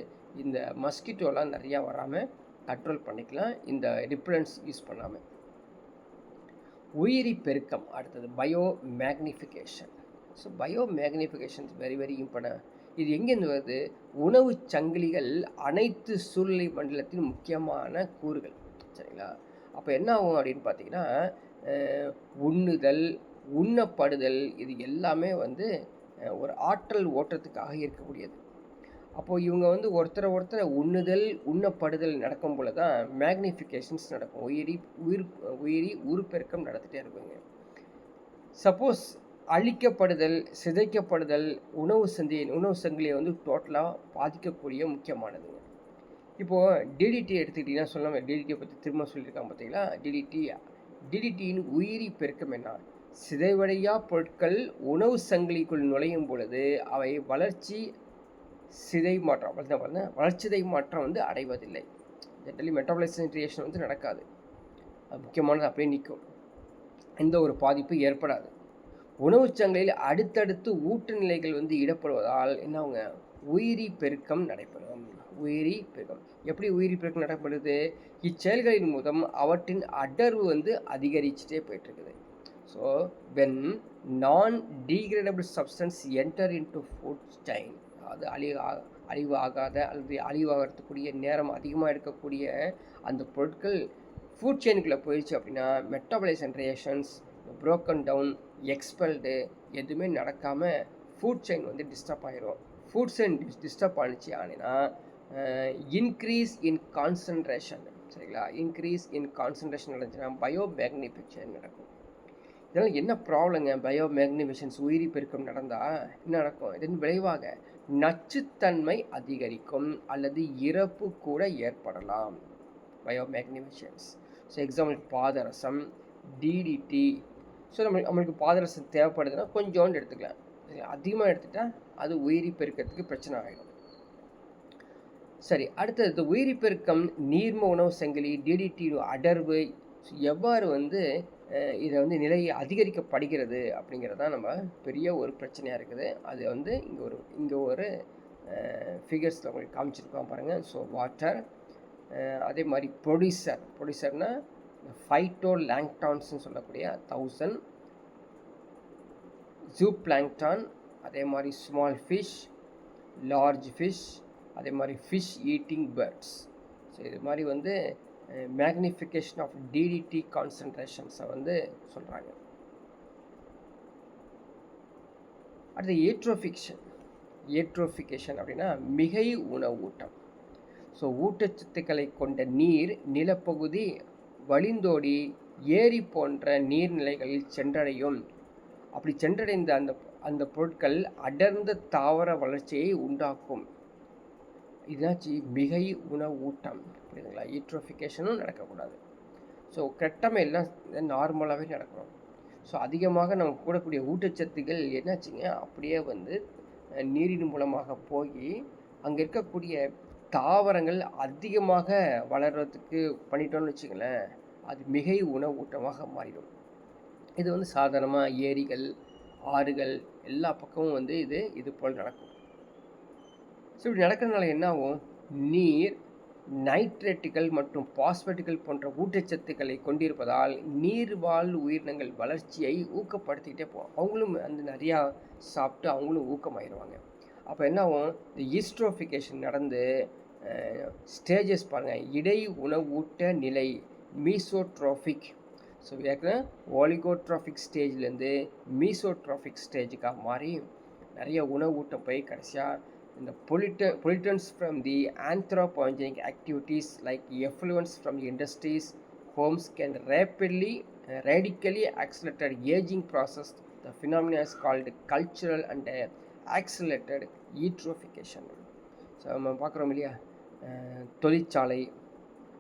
இந்த மஸ்கிட்டோலாம் நிறையா வராமல் கண்ட்ரோல் பண்ணிக்கலாம் இந்த ரிப்பலன்ஸ் யூஸ் பண்ணாமல். உயிரி பெருக்கம் அடுத்தது bio magnification. So bio magnification very important. இது எங்கேருந்து வருது? உணவு சங்கிலிகள் அனைத்து சூழ்நிலை மண்டலத்தின் முக்கியமான கூறுகள் சரிங்களா? அப்போ என்ன ஆகும் அப்படின்னு பார்த்தீங்கன்னா, உண்ணுதல், உண்ணப்படுதல் இது எல்லாமே வந்து ஒரு ஆற்றல் ஓட்டத்துக்காக இருக்கக்கூடியது. அப்போது இவங்க வந்து ஒருத்தரை உண்ணுதல், உண்ணப்படுதல் நடக்கும் போல தான் மேக்னிஃபிகேஷன்ஸ் நடக்கும். உயிரி உருப்பெருக்கம் நடந்துகிட்டே இருக்குங்க. சப்போஸ் அழிக்கப்படுதல், சிதைக்கப்படுதல் உணவு சங்கிலியை வந்து டோட்டலாக பாதிக்கக்கூடிய முக்கியமானதுங்க. இப்போது டிடிடி எடுத்துக்கிட்டிங்கன்னா சொல்லாமல் டிடிடியை பற்றி திரும்ப சொல்லியிருக்காங்க பார்த்தீங்களா? டிடிடியின் உயிரி பெருக்கம் என்ன? சிதைவடையா பொருட்கள் உணவு சங்கிலிக்குள் நுழையும் பொழுது அவை வளர்ச்சிதை மாற்றம் வந்து அடைவதில்லை. ஜென்ரலி மெட்டாபலைசேஷன் வந்து நடக்காது, அது முக்கியமானது அப்படியே நிற்கும். எந்த ஒரு பாதிப்பு ஏற்படாது. உணவு சங்கிலியில் அடுத்தடுத்து ஊட்ட நிலைகள் வந்து இடப்படுவதால் என்னவங்க உயிரி பெருக்கம் நடைபெறும். உயிரி பெருக்கம் எப்படி உயிரி பெருக்கம் நடைபெறுது? இச்செயல்களின் மூலம் அவற்றின் அடர்வு வந்து அதிகரிச்சுட்டே போயிட்டுருக்குது. ஸோ வென் நான் degradable substance enter into food chain, அது அழிவாகாத அல்லது அழிவாகிறதுக்கூடிய நேரம் அதிகமாக இருக்கக்கூடிய அந்த பொருட்கள் ஃபுட் செயினுக்குள்ளே போயிடுச்சு அப்படின்னா மெட்டாபலைசேஷன் ரியாக்ஷன்ஸ் ப்ரோக்கன் டவுன், எக்ஸ்பெல்டு எதுவுமே நடக்காமல் ஃபுட் செயின் வந்து டிஸ்டர்ப் ஆகிரும். ஃபுட் செயின் டிஸ்டர்ப் ஆனிச்சு அப்படின்னா இன்க்ரீஸ் இன் கான்சன்ட்ரேஷன் சரிங்களா? இன்க்ரீஸ் இன் கான்சன்ட்ரேஷன் நடந்துச்சுன்னா பயோ மேக்னிஃபிகேஷன் நடக்கும். இதனால் என்ன ப்ராப்ளங்க? பயோ மேக்னிஃபிகேஷன்ஸ் உயிரி பெருக்கம் நடந்தால் என்ன நடக்கும்? இதன் விளைவாக நச்சுத்தன்மை அதிகரிக்கும் அல்லது இறப்பு கூட ஏற்படலாம். பயோ மேக்னிஃபிகேஷன்ஸ் ஸோ எக்ஸாம்பிள் பாதரசம், டிடிடி. ஸோ நம்மளுக்கு பாதரசம் தேவைப்படுதுன்னா கொஞ்சோண்டு எடுத்துக்கலாம், அதிகமாக எடுத்துட்டால் அது உயிரி பெருக்கத்துக்கு பிரச்சனை ஆகிடும். சரி, அடுத்தது உயிரி பெருக்கம், நீர்ம உணவு சங்கிலி, டிடிடி அடர்வு எவ்வாறு வந்து இதை வந்து நிலை அதிகரிக்கப்படுகிறது அப்படிங்கிறது தான் நம்ம பெரிய ஒரு பிரச்சனையாக இருக்குது. அது வந்து இங்கே ஒரு ஃபிகர்ஸில் உங்களுக்கு காமிச்சிருக்கோம் பாருங்கள். ஸோ வாட்டர், அதே மாதிரி ப்ரொடியூசர்னா ஃபைட்டோ லாங்டான்ஸ்னு சொல்லக்கூடிய 1000, ஜூ பிளாங்டான், அதே மாதிரி ஸ்மால் ஃபிஷ், லார்ஜ் ஃபிஷ், அதே மாதிரி ஃபிஷ் ஈட்டிங் பேர்ட்ஸ். ஸோ இது மாதிரி வந்து மேக்னிஃபிகேஷன் ஆஃப் டிடிடி கான்சன்ட்ரேஷன்ஸை வந்து சொல்கிறாங்க. அடுத்து ஏட்ரோஃபிகேஷன் அப்படின்னா மிகை உணவூட்டம். ஸோ ஊட்டச்சத்துக்களை கொண்ட நீர் நிலப்பகுதி வழிந்தோடி ஏரி போன்ற நீர்நிலைகளில் சென்றடையும். அப்படி சென்றடைந்த அந்த அந்த பொருட்கள் அடர்ந்த தாவர வளர்ச்சியை உண்டாக்கும். இதாச்சு மிகை உணவூட்டம், புரியுதுங்களா? ஈட்ரோஃபிகேஷனும் நடக்கக்கூடாது. ஸோ கரெக்டாக எல்லாம் நார்மலாகவே நடக்கணும். ஸோ அதிகமாக நம்ம கூடக்கூடிய ஊட்டச்சத்துக்கள் என்னாச்சுங்க, அப்படியே வந்து நீரின் மூலமாக போய் அங்கே இருக்கக்கூடிய தாவரங்கள் அதிகமாக வளர்கிறதுக்கு பண்ணிட்டோம்னு வச்சுங்களேன், அது மிகை உணவூட்டமாக மாறிடும். இது வந்து சாதாரணமாக ஏரிகள், ஆறுகள் எல்லா பக்கமும் வந்து இது போல் நடக்கும். ஸோ இப்படி நடக்கிறதுனால என்ன ஆகும், நீர் நைட்ரேட்டுகள் மற்றும் பாஸ்பேட்டுகள் போன்ற ஊட்டச்சத்துக்களை கொண்டிருப்பதால் நீர்வாழ் உயிரினங்கள் வளர்ச்சியை ஊக்கப்படுத்திக்கிட்டே போகும். அவங்களும் வந்து நிறையா சாப்பிட்டு அவங்களும் ஊக்கமாயிருவாங்க. அப்போ என்ன ஆகும், இந்த ஈஸ்ட்ரோஃபிகேஷன் நடந்து ஸ்டேஜஸ் பாருங்கள். இடை உணவூட்ட நிலை மீசோட்ரோஃபிக். ஸோ ஏற்கனவே ஓலிகோட்ரோஃபிக் ஸ்டேஜ்லேருந்து மீசோட்ரோஃபிக் ஸ்டேஜுக்காக மாறி நிறைய உணவூட்டம் போய் கடைசியாக இந்த pollutants from the anthropogenic activities like effluents from the industries, homes can radically accelerate aging process. The phenomena is called cultural and accelerated eutrophication. So நம்ம பார்க்குறோம் இல்லையா, தொழிற்சாலை,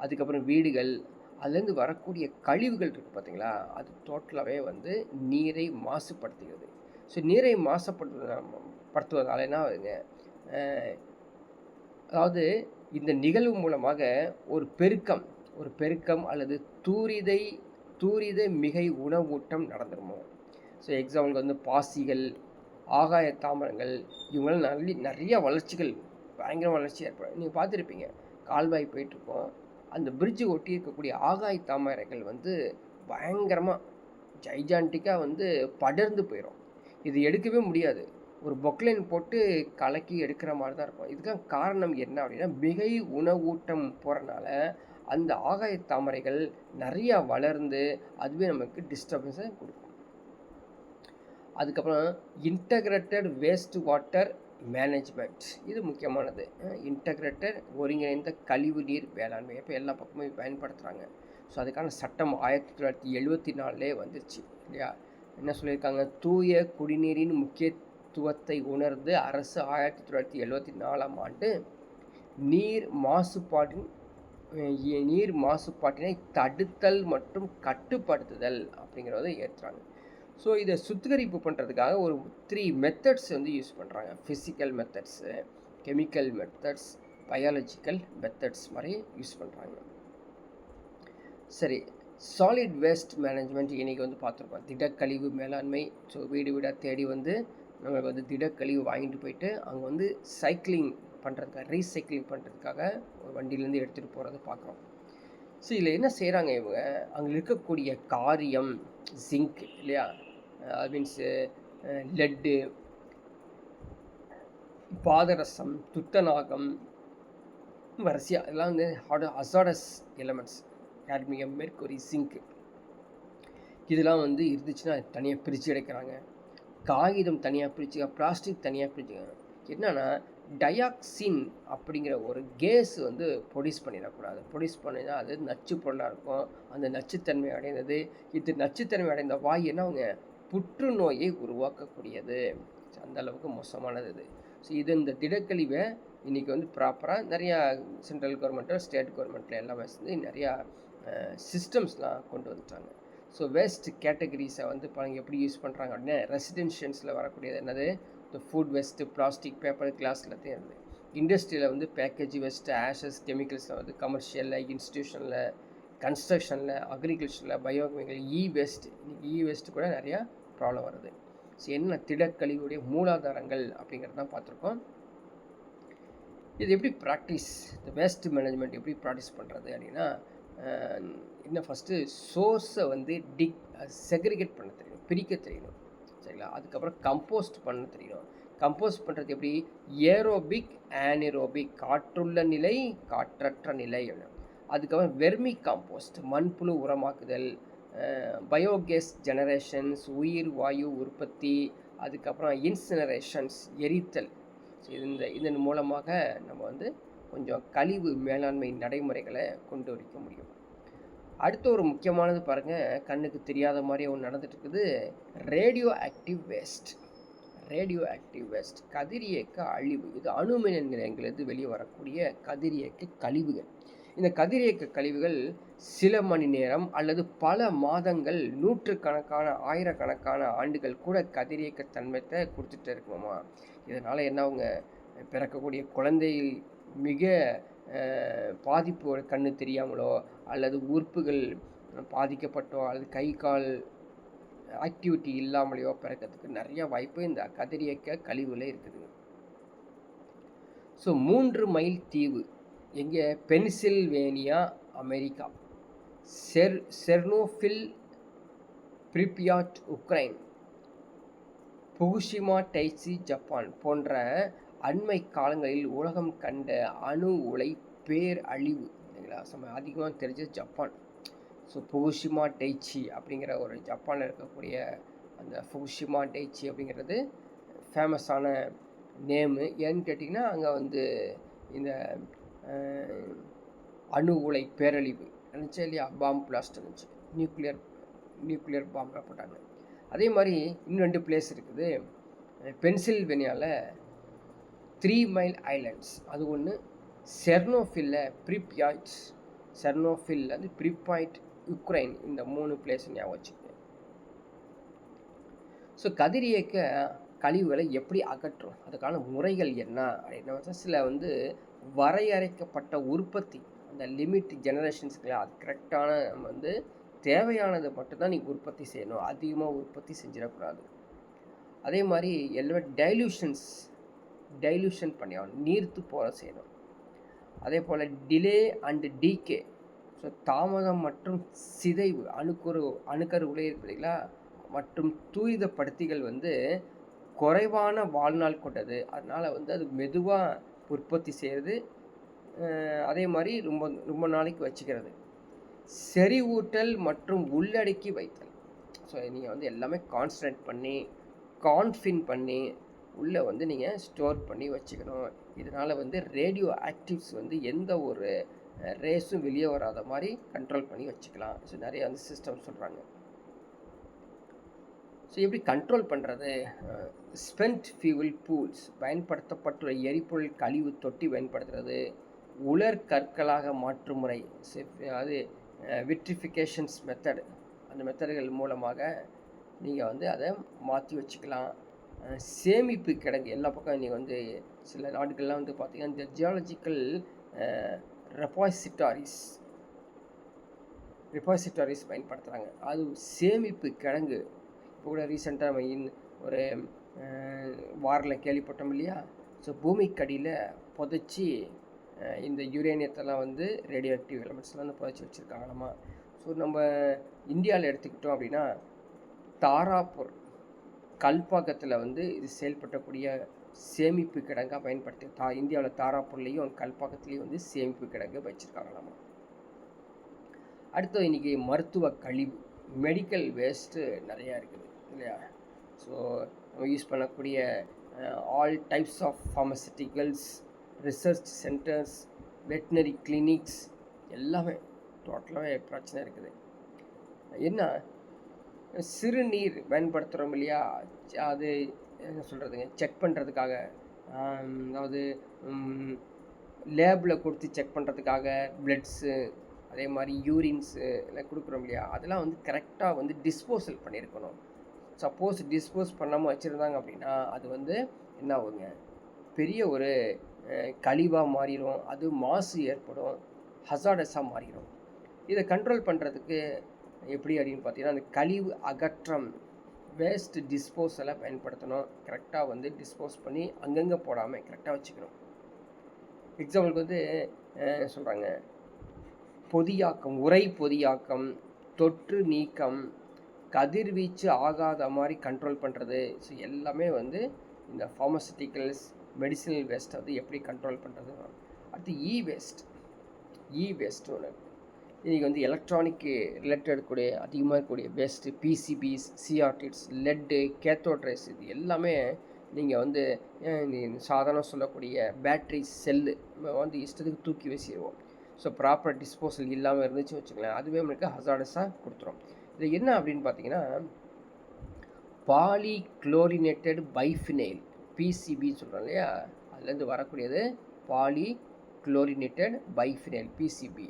அதுக்கப்புறம் வீடுகள், அதுலேருந்து வரக்கூடிய கழிவுகள் இருக்குது பார்த்தீங்களா, அது டோட்டலாகவே வந்து நீரை மாசுபடுத்துகிறது. ஸோ நீரை மாசுபடுத்துவதால் என்ன ஆகுதுங்க, அதாவது இந்த நிகழ்வு மூலமாக ஒரு பெருக்கம் அல்லது தூரித மிகை உணவூட்டம் நடந்துருமோ. ஸோ எக்ஸாம்பிளுக்கு வந்து பாசிகள், ஆகாய தாமரங்கள், இவங்களாம் நிறைய வளர்ச்சிகள், பயங்கர வளர்ச்சி ஏற்படும். நீங்கள் பார்த்துருப்பீங்க, கால்வாய் போயிட்டுருக்கோம், அந்த பிரிட்ஜு ஒட்டி இருக்கக்கூடிய ஆகாய தாமரைகள் வந்து பயங்கரமாக ஜைஜான்டிக்காக வந்து படர்ந்து போயிடும். இது எடுக்கவே முடியாது, ஒரு பொக்லைன் போட்டு கலக்கி எடுக்கிற மாதிரி தான் இருக்கும். இதுக்கான காரணம் என்ன அப்படின்னா, மிகை உணவூட்டம் போகிறனால அந்த ஆகாய தாமரைகள் நிறையா வளர்ந்து அதுவே நமக்கு டிஸ்டர்பன்ஸை கொடுக்கும். அதுக்கப்புறம் இன்டகிரேட்டட் வேஸ்ட் வாட்டர் மேனேஜ்மெண்ட், இது முக்கியமானது. இன்டகிரேட்டட் ஒருங்கிணைந்த கழிவு நீர் வேளாண்மை இப்போ எல்லா பக்கமும் பயன்படுத்துகிறாங்க. ஸோ அதுக்கான சட்டம் 1974 வந்துருச்சு இல்லையா. என்ன சொல்லியிருக்காங்க, தூய குடிநீரின் முக்கியத்துவத்தை உணர்ந்து அரசு 1974 நீர் மாசுபாட்டினை தடுத்தல் மற்றும் கட்டுப்படுத்துதல் அப்படிங்கிறத ஏற்றுறாங்க. ஸோ இதை சுத்திகரிப்பு பண்ணுறதுக்காக ஒரு 3 மெத்தட்ஸ் வந்து யூஸ் பண்ணுறாங்க. Physical methods, chemical methods, biological methods மாதிரி யூஸ் பண்ணுறாங்க. சரி, சாலிட் வேஸ்ட் மேனேஜ்மெண்ட் இன்றைக்கி வந்து பார்த்துருக்கோம். திடக்கழிவு மேலாண்மை. ஸோ வீடு வீடாக தேடி வந்து நம்மளுக்கு வந்து திடக்கழிவு வாங்கிட்டு போயிட்டு அங்கே வந்து ரீசைக்கிளிங் பண்ணுறதுக்காக ஒரு வண்டியிலேருந்து எடுத்துகிட்டு போகிறத பார்க்குறோம். ஸோ இதில் என்ன செய்கிறாங்க இவங்க, அங்கே இருக்கக்கூடிய காரியம், ஜிங்க் இல்லையா, மீன்ஸு லெட்டு, பாதரசம், துத்தநாகம், வரிசையாக இதெல்லாம் வந்து hazardous elements, cadmium, mercury, zinc, இதெல்லாம் வந்து இருந்துச்சுன்னா தனியாக பிரித்து எடுக்கிறாங்க. காகிதம் தனியாக பிரிச்சுக்க, பிளாஸ்டிக் தனியாக பிரிச்சுக்க. என்னென்னா டயாக்சின் அப்படிங்கிற ஒரு கேஸ் வந்து ப்ரொடியூஸ் பண்ணிடக்கூடாது. ப்ரொடியூஸ் பண்ணினா அது நச்சு பொருளாக இருக்கும். அந்த நச்சுத்தன்மை அடைந்தது, இது நச்சுத்தன்மை அடைந்த வாய் என்ன அவங்க புற்றுநோயை உருவாக்கக்கூடியது. அந்த அளவுக்கு மோசமானது இது. ஸோ இந்த திடக்கழிவை இன்றைக்கி வந்து ப்ராப்பராக நிறையா சென்ட்ரல் கவர்மெண்ட்டோ ஸ்டேட் கவர்மெண்ட்டில் எல்லாமே வந்து நிறையா சிஸ்டம்ஸ்லாம் கொண்டு வந்துட்டாங்க. ஸோ வேஸ்ட் கேட்டகரிஸை வந்து பாருங்கள் எப்படி யூஸ் பண்ணுறாங்க அப்படின்னா, ரெசிடென்ஷியல்ஸில் வரக்கூடியது என்னது, இந்த food waste, plastic, paper, glass எல்லாத்தையும் இருக்குது. இண்டஸ்ட்ரியில் வந்து பேக்கேஜ் வேஸ்ட்டு, ஆஷஸ், கெமிக்கல்ஸில் வந்து கமர்ஷியலில், இன்ஸ்டியூஷனில், கன்ஸ்ட்ரக்ஷனில், அக்ரிகல்ச்சரில், பயோகெமிக்கல், வேஸ்ட்டு. இன்றைக்கி வேஸ்ட்டு கூட நிறையா ப்ராப்ளம் வருது. ஸோ என்ன திடக்கழிவுடைய மூலாதாரங்கள் அப்படிங்கிறது தான் பார்த்துருக்கோம். இது எப்படி ப்ராக்டிஸ், இந்த வேஸ்ட் மேனேஜ்மெண்ட் எப்படி ப்ராக்டிஸ் பண்ணுறது அப்படின்னா, இன்னும் ஃபஸ்ட்டு சோர்ஸை வந்து செக்ரிகேட் பண்ண தெரியணும், பிரிக்க தெரியணும். சரிங்களா? அதுக்கப்புறம் கம்போஸ்ட் பண்ண தெரியணும். கம்போஸ்ட் பண்ணுறது எப்படி? ஏரோபிக், ஆனிரோபிக், காற்றுள்ள நிலை, காற்றற்ற நிலை. அதுக்கப்புறம் வெர்மி காம்போஸ்ட், மண்புழு உரமாக்குதல், பயோகேஸ் ஜெனரேஷன்ஸ், உயிர் வாயு உற்பத்தி, அதுக்கப்புறம் இன்சினரேஷன்ஸ், எரித்தல். இதன் மூலமாக நம்ம வந்து கொஞ்சம் கழிவு மேலாண்மை நடைமுறைகளை கொண்டு வைக்க முடியும். அடுத்த ஒரு முக்கியமானது பாருங்கள், கண்ணுக்கு தெரியாத மாதிரி ஒன்று நடந்துட்டு இருக்குது. Radio active waste. Radio active waste கதிரியக்க அழிவு. இது அணுமின் நிலையங்களிலிருந்து வெளியே வரக்கூடிய கதிரியக்க கழிவுகள். இந்த கதிரியக்க கழிவுகள் சில மணி நேரம் அல்லது பல மாதங்கள், நூற்றுக்கணக்கான, ஆயிரக்கணக்கான ஆண்டுகள் கூட கதிரியக்க தன்மைத்தை கொடுத்துட்டு இருக்குமாமா. இதனால் என்ன, அவங்க பிறக்கக்கூடிய குழந்தை மிக பாதிப்பு, கண்ணு தெரியாமலோ அல்லது உறுப்புகள் பாதிக்கப்பட்டோ அல்லது கை கால் ஆக்டிவிட்டி இல்லாமலையோ பிறக்கிறதுக்கு நிறைய வாய்ப்பு இந்த கதிரியக்க கழிவுல இருக்குதுங்க. ஸோ 3 மைல் தீவு எங்கே? Pennsylvania, America. Chernobyl, Pripyat, Ukraine, Fukushima Daiichi, Japan போன்ற அண்மை காலங்களில் உலகம் கண்ட அணு உலை பேரழிவு அதிகமாக தெரிஞ்சது ஜப்பான். ஸோ புகுஷிமா டைச்சி அப்படிங்கிற ஒரு ஜப்பானில் இருக்கக்கூடிய அந்த புகுஷிமா டைச்சி அப்படிங்கிறது ஃபேமஸான நேமு. ஏன்னு கேட்டிங்கன்னா, அங்கே வந்து இந்த அணு உலை பேரழிவு நினச்சா இல்லையா, பாம்பு பிளாஸ்ட் இருந்துச்சு, நியூக்ளியர் பாம்பை போட்டாங்க. அதே மாதிரி இன்னும் 2 பிளேஸ் இருக்குது. பென்சில்வேனியாவில் 3 மைல் ஐலண்ட்ஸ், அது ஒன்று. செர்னோஃபில்ல பிரிப்யாட், செர்னோஃபில் அது பிரிப்பாய்ட், உக்ரைன். இந்த 3 பிளேஸ் ஞாபகம் வச்சுக்கோங்க. ஸோ கதிரியக்க கழிவுகளை எப்படி அகற்றும், அதுக்கான முறைகள் என்ன அப்படின்னா, சில வந்து வரையறைக்கப்பட்ட உற்பத்தி, அந்த லிமிட் ஜெனரேஷன்ஸுக்கு அது கரெக்டான நம்ம வந்து தேவையானது மட்டும்தான் நீங்கள் உற்பத்தி செய்யணும், அதிகமாக உற்பத்தி செஞ்சிடக்கூடாது. அதே மாதிரி எல்லாம் டைல்யூஷன் பண்ணி ஆகணும், நீர்த்து போக செய்யணும். அதே போல் டிலே அண்டு டீகே, ஸோ தாமதம் மற்றும் சிதைவு, அணுக்கரு உலையிருப்பீங்களா மற்றும் தூரிதப்படுத்திகள் வந்து குறைவான வாழ்நாள் கொண்டது. அதனால் வந்து அது மெதுவாக உற்பத்தி செய்கிறது. அதே மாதிரி ரொம்ப ரொம்ப நாளைக்கு வச்சுக்கிறது. செறிவூட்டல் மற்றும் உள்ளடக்கி வைத்தல். ஸோ நீங்கள் வந்து எல்லாமே கான்சன்ட்ரேட் பண்ணி, கான்ஃபின் பண்ணி உள்ளே வந்து நீங்கள் ஸ்டோர் பண்ணி வச்சுக்கணும். இதனால் வந்து ரேடியோ ஆக்டிவ்ஸ் வந்து எந்த ஒரு ரேஸும் வெளியே வராத மாதிரி கண்ட்ரோல் பண்ணி வச்சுக்கலாம். ஸோ நிறைய வந்து சிஸ்டம் சொல்கிறாங்க. ஸோ எப்படி கண்ட்ரோல் பண்ணுறது? ஸ்பென்ட் ஃபியூல் பூல்ஸ், பயன்படுத்தப்பட்டுள்ள எரிபொருள் கழிவு தொட்டி பயன்படுத்துறது, உலர் கற்களாக மாற்றும் முறை, அது விட்ரிஃபிகேஷன்ஸ் மெத்தட், அந்த மெத்தடுகள் மூலமாக நீங்கள் வந்து அதை மாற்றி வச்சுக்கலாம். சேமிப்பு கிடங்கு எல்லா பக்கம் நீங்கள் வந்து சில நாடுகள்லாம் வந்து பார்த்திங்கன்னா இந்த ஜியாலஜிக்கல் ரெபாசிட்டாரிஸ் பயன்படுத்துகிறாங்க. அது சேமிப்பு கிடங்கு. இப்போ கூட ரீசெண்டாக ஒரு வாரில் கேள்விப்பட்டோம் இல்லையா? ஸோ பூமிக்கடியில் புதைச்சி இந்த யுரேனியத்தெல்லாம் வந்து ரேடியோ ஆக்டிவ் எலமெண்ட்ஸ்லாம் வந்து புதைச்சி வச்சுருக்காங்களாமா. ஸோ நம்ம இந்தியாவில் எடுத்துக்கிட்டோம் அப்படின்னா, தாராப்பூர் கல்பாக்கத்தில் வந்து இது செயல்படக்கூடிய சேமிப்பு கிடங்காக பயன்படுத்தி இந்தியாவில் தாராப்பூர்லேயும் கல்பாக்கத்துலேயும் வந்து சேமிப்பு கிடங்கு வச்சுருக்காங்களாமா. அடுத்து இன்றைக்கி மருத்துவ கழிவு, மெடிக்கல் வேஸ்ட்டு நிறையா இருக்குது இல்லையா? ஸோ நம்ம யூஸ் பண்ணக்கூடிய all types of pharmaceuticals, research centres, veterinary clinics எல்லாமே டோட்டலாகவே பிரச்சனை இருக்குது. என்ன, சிறுநீர் பயன்படுத்துகிறோம் இல்லையா, அது என்ன சொல்கிறதுங்க, செக் பண்ணுறதுக்காக, அதாவது லேபில் கொடுத்து செக் பண்ணுறதுக்காக பிளட்ஸு, அதே மாதிரி யூரின்ஸு எல்லாம் கொடுக்குறோம் இல்லையா, அதெல்லாம் வந்து கரெக்டாக வந்து டிஸ்போசல் பண்ணியிருக்கணும். சப்போஸ் டிஸ்போஸ் பண்ணாமல் வச்சுருந்தாங்க அப்படின்னா அது வந்து என்ன ஆகுங்க, பெரிய ஒரு கழிவாக மாறிடும், அது மாசு ஏற்படும், ஹசார்டஸாக மாறிடும். இதை கண்ட்ரோல் பண்ணுறதுக்கு எப்படி அப்படின்னு பார்த்தீங்கன்னா, அந்த கழிவு அகற்றம் வேஸ்ட் டிஸ்போசலை பயன்படுத்தணும். கரெக்டாக வந்து டிஸ்போஸ் பண்ணி அங்கங்கே போடாமல் கரெக்டாக வச்சுக்கணும். எக்ஸாம்பிளுக்கு வந்து சொல்கிறாங்க, பொதியாக்கம், உரை பொதியாக்கம், தொற்று நீக்கம், கதிர்வீச்சு ஆகாத மாதிரி கண்ட்ரோல் பண்ணுறது. ஸோ எல்லாமே வந்து இந்த ஃபார்மசிட்டிக்கல்ஸ் மெடிசினல் வேஸ்ட் வந்து எப்படி கண்ட்ரோல் பண்ணுறது. அடுத்து வேஸ்ட் ஒன்று. இன்றைக்கி வந்து எலக்ட்ரானிக்கு ரிலேட்டட் கூடிய அதிகமாக இருக்கக்கூடிய வேஸ்ட்டு, பிசிபிஸ், சிஆர்டிட்ஸ், லெட்டு, கேத்தோட்ரைஸ், இது எல்லாமே நீங்கள் வந்து சாதாரண சொல்லக்கூடிய பேட்ரி செல்லு வந்து இஷ்டத்துக்கு தூக்கி வச்சிடுவோம். ஸோ ப்ராப்பர் டிஸ்போசல் இல்லாமல் இருந்துச்சு வச்சுக்கலாம், அதுவே நம்மளுக்கு ஹசார்டஸாக கொடுத்துரும். இது என்ன அப்படின்னு பார்த்தீங்கன்னா, பாலிக்ளோரினேட்டட் பைஃபினைல், பிசிபின்னு சொல்கிறோம் இல்லையா, அதுலேருந்து வரக்கூடியது பாலிக்ளோரினேட்டட் பைஃபினைல், பிசிபி.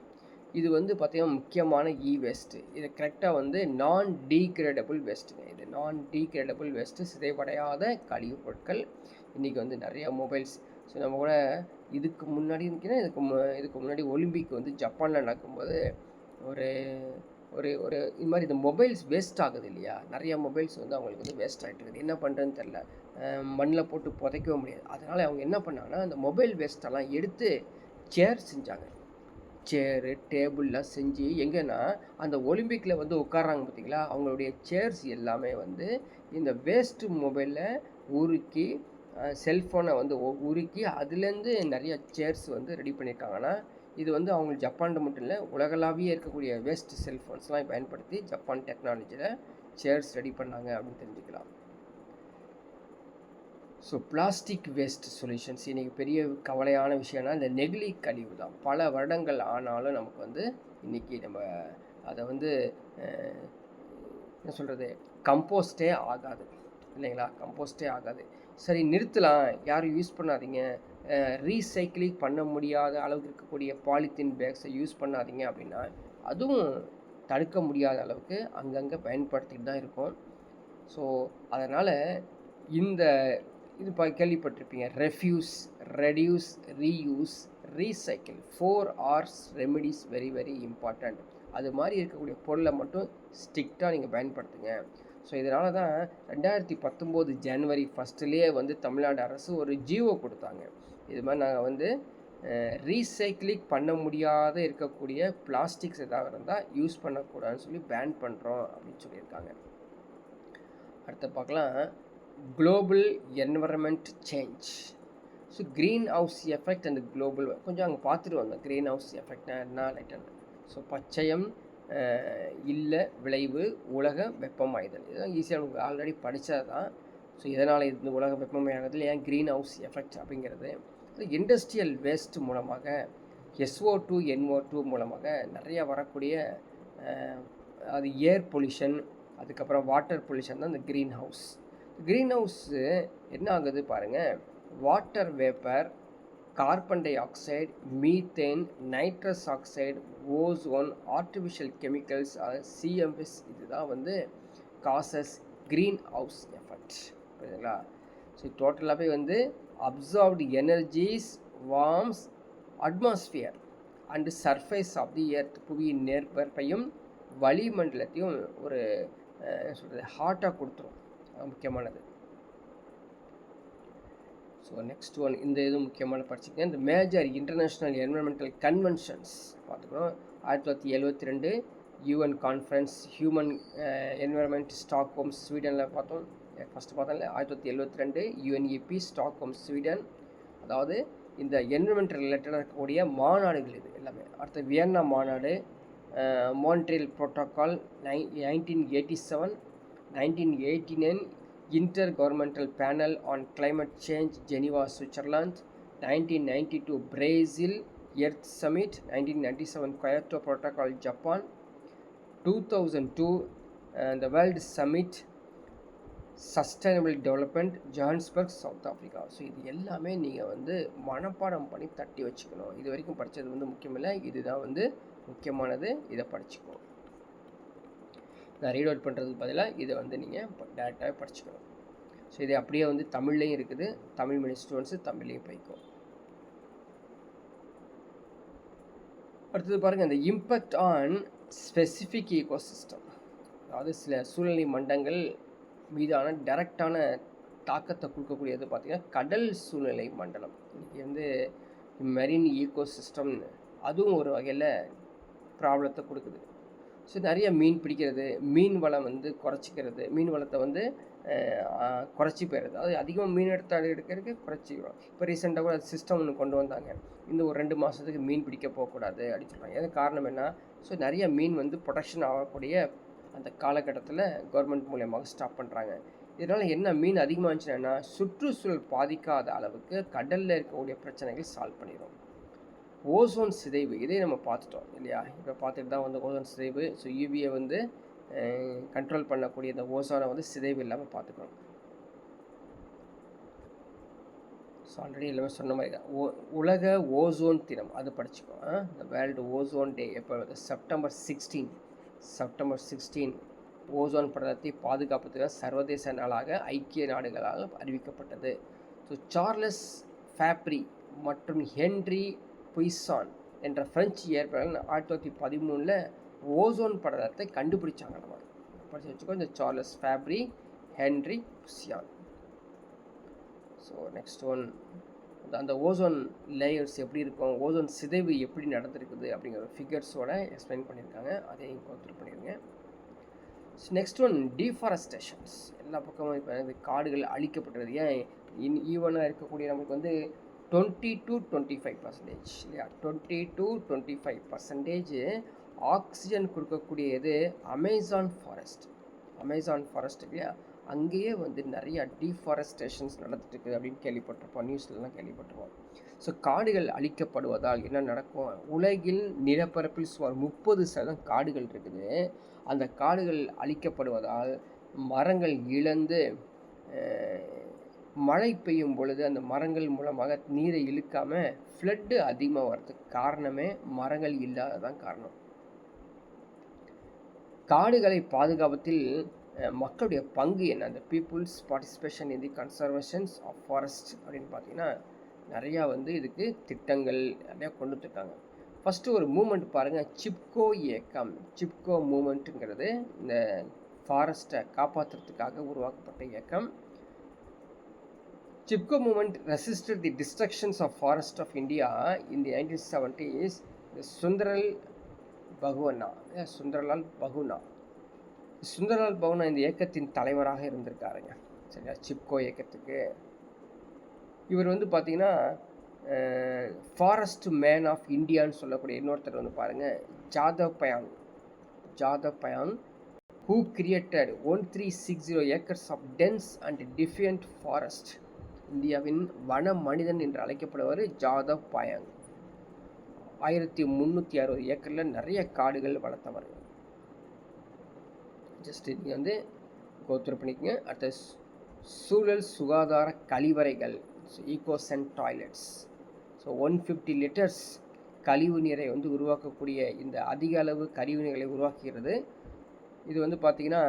இது வந்து பார்த்திங்கன்னா முக்கியமான வேஸ்ட்டு. இது கரெக்டாக வந்து நான் டீக்ரேடபிள் வேஸ்ட்டுங்க. இது நான் டீக்ரேடபிள் வேஸ்ட்டு, சிதைவடையாத கழிவுப் பொருட்கள். இன்றைக்கி வந்து நிறையா மொபைல்ஸ், ஸோ நம்ம கூட இதுக்கு முன்னாடி இதுக்கு முன்னாடி ஒலிம்பிக் வந்து ஜப்பானில் நடக்கும்போது ஒரு ஒரு ஒரு இது மாதிரி இந்த மொபைல்ஸ் வேஸ்ட் ஆகுது இல்லையா, நிறையா மொபைல்ஸ் வந்து அவங்களுக்கு வந்து வேஸ்ட் ஆகிட்டு இருக்குது. என்ன பண்ணுறதுன்னு தெரில, மண்ணில் போட்டு புதைக்கவும் முடியாது. அதனால் அவங்க என்ன பண்ணாங்கன்னா, அந்த மொபைல் வேஸ்ட்டெல்லாம் எடுத்து சேர் செஞ்சாங்க. சேரு டேபிள்லாம் செஞ்சு எங்கன்னா அந்த ஒலிம்பிக்கில் வந்து உட்காராங்க பார்த்திங்களா, அவங்களுடைய சேர்ஸ் எல்லாமே வந்து இந்த வேஸ்ட்டு மொபைலில் உருக்கி, செல்ஃபோனை வந்து உருக்கி அதுலேருந்து நிறைய சேர்ஸ் வந்து ரெடி பண்ணியிருக்காங்கன்னா, இது வந்து அவங்க ஜப்பானில் மட்டும் இல்லை, உலகளாவியே இருக்கக்கூடிய வேஸ்ட் செல்ஃபோன்ஸ்லாம் பயன்படுத்தி ஜப்பான் டெக்னாலஜியில் சேர்ஸ் ரெடி பண்ணாங்க அப்படின்னு தெரிஞ்சுக்கலாம். ஸோ பிளாஸ்டிக் வேஸ்ட் சொல்யூஷன்ஸ், இன்றைக்கி பெரிய கவலையான விஷயம்னா இந்த நெகிழி கழிவு தான். பல வருடங்கள் ஆனாலும் நமக்கு வந்து இன்றைக்கி நம்ம அதை வந்து என்ன சொல்கிறது, கம்போஸ்டே ஆகாது இல்லைங்களா, கம்போஸ்டே ஆகாது. சரி நிறுத்தலாம், யாரும் யூஸ் பண்ணாதீங்க, ரீசைக்கிளிங் பண்ண முடியாத அளவுக்கு இருக்கக்கூடிய பாலித்தீன் பேக்ஸை யூஸ் பண்ணாதீங்க அப்படின்னா, அதுவும் தடுக்க முடியாத அளவுக்கு அங்கங்கே பயன்படுத்திட்டு தான் இருக்கும். ஸோ அதனால் இந்த இது கேள்விப்பட்டிருப்பீங்க, refuse, reduce, reuse, recycle, 4 R's remedies very very important. அது மாதிரி இருக்கக்கூடிய பொருளை மட்டும் ஸ்ட்ரிக்டாக நீங்கள் பயன்படுத்துங்க. ஸோ இதனால தான் 2019 ஜனவரி 1 வந்து தமிழ்நாடு அரசு ஒரு ஜிஓ கொடுத்தாங்க. இது மாதிரி நாங்கள் வந்து ரீசைக்கிளிங் பண்ண முடியாத இருக்கக்கூடிய பிளாஸ்டிக்ஸ் எதாவது இருந்தால் யூஸ் பண்ணக்கூடாதுன்னு சொல்லி பேன் பண்ணுறோம் அப்படின்னு சொல்லியிருக்காங்க. அடுத்து பார்க்கலாம், global environment change. So green house effect and global, கொஞ்சம் அங்கே பார்த்துட்டு வந்தோம் க்ரீன் ஹவுஸ் எஃபெக்ட்னா என்ன லைட்டாக. ஸோ பச்சையம் இல்ல விளைவு உலக வெப்பமாயுதல், இதெல்லாம் ஈஸியாக நமக்கு ஆல்ரெடி படித்தது தான். ஸோ இதனால் இது உலக வெப்பமயமாகுதல், ஏன் க்ரீன் ஹவுஸ் எஃபெக்ட் அப்படிங்கிறது. இண்டஸ்ட்ரியல் வேஸ்ட் மூலமாக, SO2 NO2 மூலமாக நிறையா வரக்கூடிய அது ஏர் பொல்யூஷன், அதுக்கப்புறம் வாட்டர் பொல்யூஷன் தான் இந்த க்ரீன் ஹவுஸ். க்ரீன் ஹவுஸு என்ன ஆகுது பாருங்கள், water vapour, carbon dioxide, methane, nitrous oxide, ozone, artificial chemicals, CMS, இதுதான் வந்து காசஸ் க்ரீன் ஹவுஸ் எஃபெக்ட். புரியுதுங்களா? ஸோ டோட்டலாகவே வந்து absorbed energies warms atmosphere and surface of the earth, புவியின் மேற்பரப்பையும் வளிமண்டலத்தையும் ஒரு சொல்கிறது ஹாட்டாக கொடுத்துரும். முக்கியமானது. ஸோ நெக்ஸ்ட் ஒன், இந்த இது முக்கியமான படிச்சுக்கேன். இந்த மேஜர் இன்டர்நேஷ்னல் என்விரான்மெண்டல் கன்வென்ஷன்ஸ் பார்த்துக்கணும். 1972 UN conference human environment, Stockholm ஸ்வீடனில் பார்த்தோம். ஃபஸ்ட்டு பார்த்தோம்ல 1972 UNEP ஸ்டாக்ஹோம் ஸ்வீடன். அதாவது இந்த என்விரான்மெண்டல் ரிலேட்டடாக இருக்கக்கூடிய மாநாடுகள் இது எல்லாமே. அடுத்து வியன்னா மாநாடு, Montreal protocol 1987, 1989 intergovernmental panel on climate change Geneva Switzerland, 1992 Brazil earth summit, 1997 Kyoto protocol Japan, 2002 the world summit sustainable development Johannesburg South Africa. So இது எல்லாமே நீங்கள் வந்து மனப்பாடம் பண்ணி தட்டி வச்சுக்கணும். இது வரைக்கும் படித்தது வந்து முக்கியமில்லை, இதுதான் வந்து முக்கியமானது, இதை படிச்சுக்கணும். நான் ரீட் அவுட் பண்ணுறதுக்கு பதிலாக இதை வந்து நீங்கள் டேரெக்டாகவே படிச்சுக்கணும். ஸோ இது அப்படியே வந்து தமிழ்லேயும் இருக்குது, தமிழ் மீடியம் ஸ்டூடெண்ட்ஸு தமிழ்லேயும் படிக்கும். அடுத்தது பாருங்கள், இந்த இம்பேக்ட் ஆன் ஸ்பெசிஃபிக் ஈகோசிஸ்டம், அதாவது சில சூழ்நிலை மண்டங்கள் மீதான டைரக்டான தாக்கத்தை கொடுக்கக்கூடியது பார்த்திங்கன்னா கடல் சூழ்நிலை மண்டலம். இன்றைக்கி வந்து மெரின் ஈகோசிஸ்டம் அதுவும் ஒரு வகையில் ப்ராப்ளத்தை கொடுக்குது. ஸோ நிறைய மீன் பிடிக்கிறது, மீன் வளம் வந்து குறைச்சிக்கிறது, மீன் வளத்தை வந்து குறைச்சி போயிடுது. அது அதிகமாக மீன் எடுக்கிறதுக்கு குறைச்சிக்கிறோம். இப்போ ரீசெண்டாக கூட சிஸ்டம் ஒன்று கொண்டு வந்தாங்க, இந்த ஒரு 2 மாதத்துக்கு மீன் பிடிக்க போகக்கூடாது அப்படின்னு சொல்கிறாங்க. எது காரணம் என்ன? ஸோ நிறைய மீன் வந்து ப்ரொடக்ஷன் ஆகக்கூடிய அந்த காலகட்டத்தில் கவர்மெண்ட் மூலியமாக ஸ்டாப் பண்ணுறாங்க. இதனால் என்ன, மீன் அதிகமாக இருந்துச்சுன்னா சுற்றுச்சூழல் பாதிக்காத அளவுக்கு கடலில் இருக்கக்கூடிய பிரச்சனைகள் சால்வ் பண்ணிடும். ஓசோன் சிதைவு, இதே நம்ம பார்த்துட்டோம் இல்லையா? இப்போ பார்த்துட்டு தான் வந்து ஓசோன் சிதைவு. ஸோ யூவியை வந்து கண்ட்ரோல் பண்ணக்கூடிய இந்த ஓசோனை வந்து சிதைவு இல்லாமல் பார்த்துக்கணும். ஸோ ஆல்ரெடி எல்லாமே சொன்ன மாதிரி தான். உலக ஓசோன் தினம் அது படிச்சுக்கோ. இந்த வேர்ல்டு ஓசோன் டே எப்போ வருது? செப்டம்பர் 16 ஓசோன் படலத்தை பாதுகாப்பதற்கு சர்வதேச நாளாக ஐக்கிய நாடுகளால் அறிவிக்கப்பட்டது. ஸோ சார்லஸ் ஃபேப்ரி மற்றும் ஹென்றி புய்சான் என்ற பிரெஞ்சு இயற்பியலாளர் 1913 ஓசோன் படலத்தை கண்டுபிடிச்சாங்க. நம்ம படிச்சு வச்சுக்கோ, இந்த Charles Fabry, Henri Buisson. So next one, அந்த ஓசோன் லேயர்ஸ் எப்படி இருக்கும், ஓசோன் சிதைவு எப்படி நடந்திருக்குது அப்படிங்கிற ஃபிகர்ஸோட எக்ஸ்பிளைன் பண்ணியிருக்காங்க. அதையும் கோத்ரூ பண்ணிடுங்க. Next one, டீஃபாரஸ்டேஷன்ஸ். எல்லா பக்கமும் இப்போ காடுகள் அழிக்கப்பட்டது. ஏன் ஈவனாக இருக்கக்கூடிய நமக்கு வந்து 20 to 25% இல்லையா? 20 to 25% ஆக்சிஜன் கொடுக்கக்கூடியது அமேசான் ஃபாரஸ்ட் இல்லையா? அங்கேயே வந்து நிறையா டீஃபாரஸ்டேஷன்ஸ் நடந்துட்டு இருக்குது அப்படின்னு கேள்விப்பட்டிருப்போம், நியூஸ்லலாம் கேள்விப்பட்டிருப்போம். ஸோ காடுகள் அழிக்கப்படுவதால் என்ன நடக்கும்? உலகில் நிலப்பரப்பில் சுமார் 30% காடுகள் இருக்குது. அந்த காடுகள் அழிக்கப்படுவதால் மரங்கள் இழந்து மழை பெய்யும் பொழுது அந்த மரங்கள் மூலமாக நீரை இழுக்காமல் ஃப்ளட்டு அதிகமாக வர்றதுக்கு காரணமே மரங்கள் இல்லாததான் காரணம். காடுகளை பாதுகாப்பதில் மக்களுடைய பங்கு என்ன? அந்த peoples participation in the conservations of forest அப்படின்னு பார்த்தீங்கன்னா நிறையா வந்து இதுக்கு திட்டங்கள் நிறையா கொண்டு வந்துருக்காங்க. ஃபஸ்ட்டு ஒரு மூமெண்ட் பாருங்கள், சிப்கோ இயக்கம். சிப்கோ மூமெண்ட்டுங்கிறது இந்த ஃபாரஸ்ட்டை காப்பாற்றுறதுக்காக உருவாக்கப்பட்ட இயக்கம். Chipko movement resisted the destructions of forest of India in the 1970s. சுந்தரலால் பகுனா இந்த இயக்கத்தின் தலைவராக இருந்திருக்காருங்க. சரியா? சிப்கோ இயக்கத்துக்கு இவர் வந்து பார்த்தீங்கன்னா ஃபாரஸ்ட் மேன் ஆஃப் இந்தியான்னு சொல்லக்கூடிய இன்னொருத்தர் வந்து பாருங்கள், Jadhav பயாங் who created 1360 acres of dense and defiant forest. இந்தியாவின் வன மனிதன் என்று அழைக்கப்படுவார் ஜாதவ் பயாங். 1360 ஏக்கரில் நிறைய காடுகள் வளர்த்தவர். ஜஸ்ட் நீங்கள் வந்து கோத்ரூ பண்ணிக்கங்க. அடுத்த சூழல் சுகாதார கழிவறைகள், ஈகோசென்ட் டாய்லெட்ஸ். ஸோ 150 லிட்டர்ஸ் கழிவு நீரை வந்து உருவாக்கக்கூடிய இந்த அதிக அளவு கழிவு நீரை உருவாக்குகிறது. இது வந்து பார்த்திங்கன்னா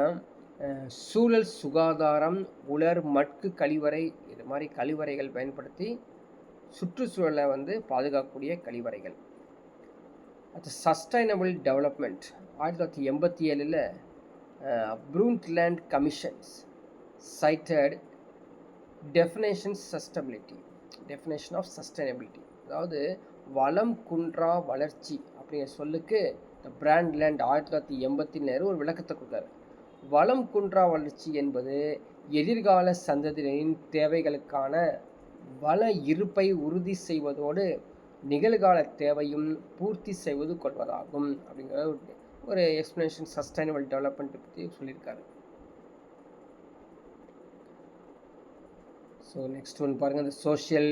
சூழல் சுகாதாரம், உலர் மட்கு கழிவறை, இது மாதிரி கழிவறைகள் பயன்படுத்தி சுற்றுச்சூழலை வந்து பாதுகாக்கக்கூடிய கழிவறைகள். அது sustainable development. 1987 Brundtland commissions cited definition of sustainability, அதாவது வளம் குன்றா வளர்ச்சி அப்படிங்கிற சொல்லுக்கு இந்த பிராண்ட்லேண்ட் 1987 ஒரு விளக்கத்தை கொடுத்தாரு. வளம் குன்றா வளர்ச்சி என்பது எதிர்கால சந்ததியினரின் தேவைகளுக்கான வள இருப்பை உறுதி செய்வதோடு நிகழ்கால தேவையும் பூர்த்தி செய்வது கொள்வதாகும் அப்படிங்கிற ஒரு எக்ஸ்பிளனேஷன் சஸ்டைனபிள் டெவலப்மெண்ட் பற்றி சொல்லியிருக்காரு. ஸோ நெக்ஸ்ட் ஒன் பாருங்கள், இந்த சோஷியல்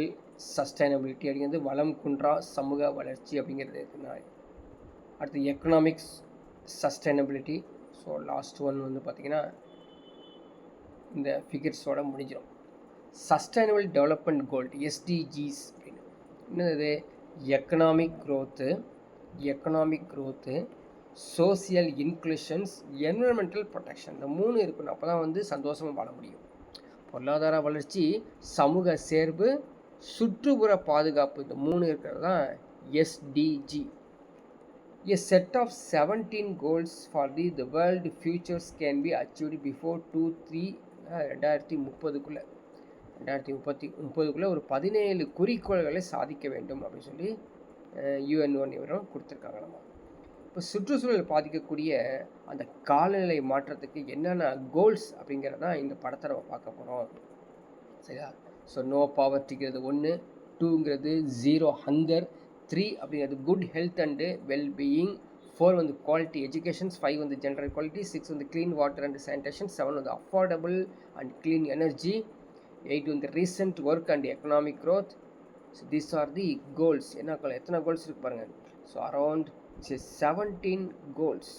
சஸ்டைனபிலிட்டி அப்படிங்கிறது வளம் குன்றா சமூக வளர்ச்சி அப்படிங்கிறது இருக்குன்னா. அடுத்து economics sustainability. So last one வந்து பார்த்திங்கன்னா இந்த ஃபிகர்ஸோட முடிஞ்சிடும். சஸ்டைனபிள் டெவலப்மெண்ட் கோல் எஸ்டிஜிஸ் அப்படின்னு என்னது? Economic growth, social inclusions, environmental protection. இந்த 3 இருக்கணும். அப்போ தான் வந்து சந்தோஷமாக வாழ முடியும். பொருளாதார வளர்ச்சி, சமூக சேர்வு, சுற்றுப்புற பாதுகாப்பு, இந்த 3 இருக்கிறது தான் SDG. A set of 17 goals for the world futures can be achieved before 2030 2030 ஒரு 17 குறிக்கோள்களை சாதிக்க வேண்டும் அப்படின்னு சொல்லி UN இவரும் கொடுத்துருக்காங்க. நம்ம இப்போ சுற்றுச்சூழல் பாதிக்கக்கூடிய அந்த காலநிலை மாற்றத்துக்கு என்னென்ன கோல்ஸ் அப்படிங்கிறது தான் இந்த படத்தை நம்ம பார்க்க போகிறோம். சரியா? ஸோ நோ பாவர்ட்டிங்கிறது 1, 2ங்கிறது 0 ஹங்கர், 3 அப்படிங்கிறது குட் ஹெல்த் அண்டு வெல்பீயிங், 4 வந்து குவாலிட்டி எஜுகேஷன்ஸ், 5 வந்து ஜென்ரல் குவாலிட்டி, 6 வந்து க்ளீன் வாட்டர் அண்ட் சானிடேஷன், 7 வந்து அஃபோர்டபுள் அண்ட் க்ளீன் எனர்ஜி, 8 வந்து recent work and economic growth. So these are the goals. எத்தனை கோல்ஸ் இருக்கு பாருங்கள். So around 17 goals.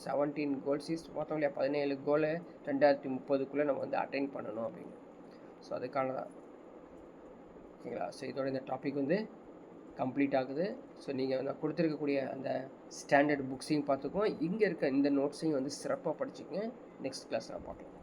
17 goals is மொத்தம் இல்லையா 17 கோலை 2030 நம்ம வந்து அட்டைன் பண்ணணும் அப்படின்னு. ஸோ அதுக்கான தான். ஓகேங்களா? ஸோ இதோட இந்த டாபிக் வந்து கம்ப்ளீட் ஆகுது. ஸோ நீங்கள் நான் கொடுத்துருக்கக்கூடிய அந்த ஸ்டாண்டர்ட் புக்ஸையும் பார்த்துக்கோங்க. இங்கே இருக்க இந்த நோட்ஸையும் வந்து சிறப்பாக படிச்சுக்கங்க. நெக்ஸ்ட் கிளாஸில் பார்க்கலாம்.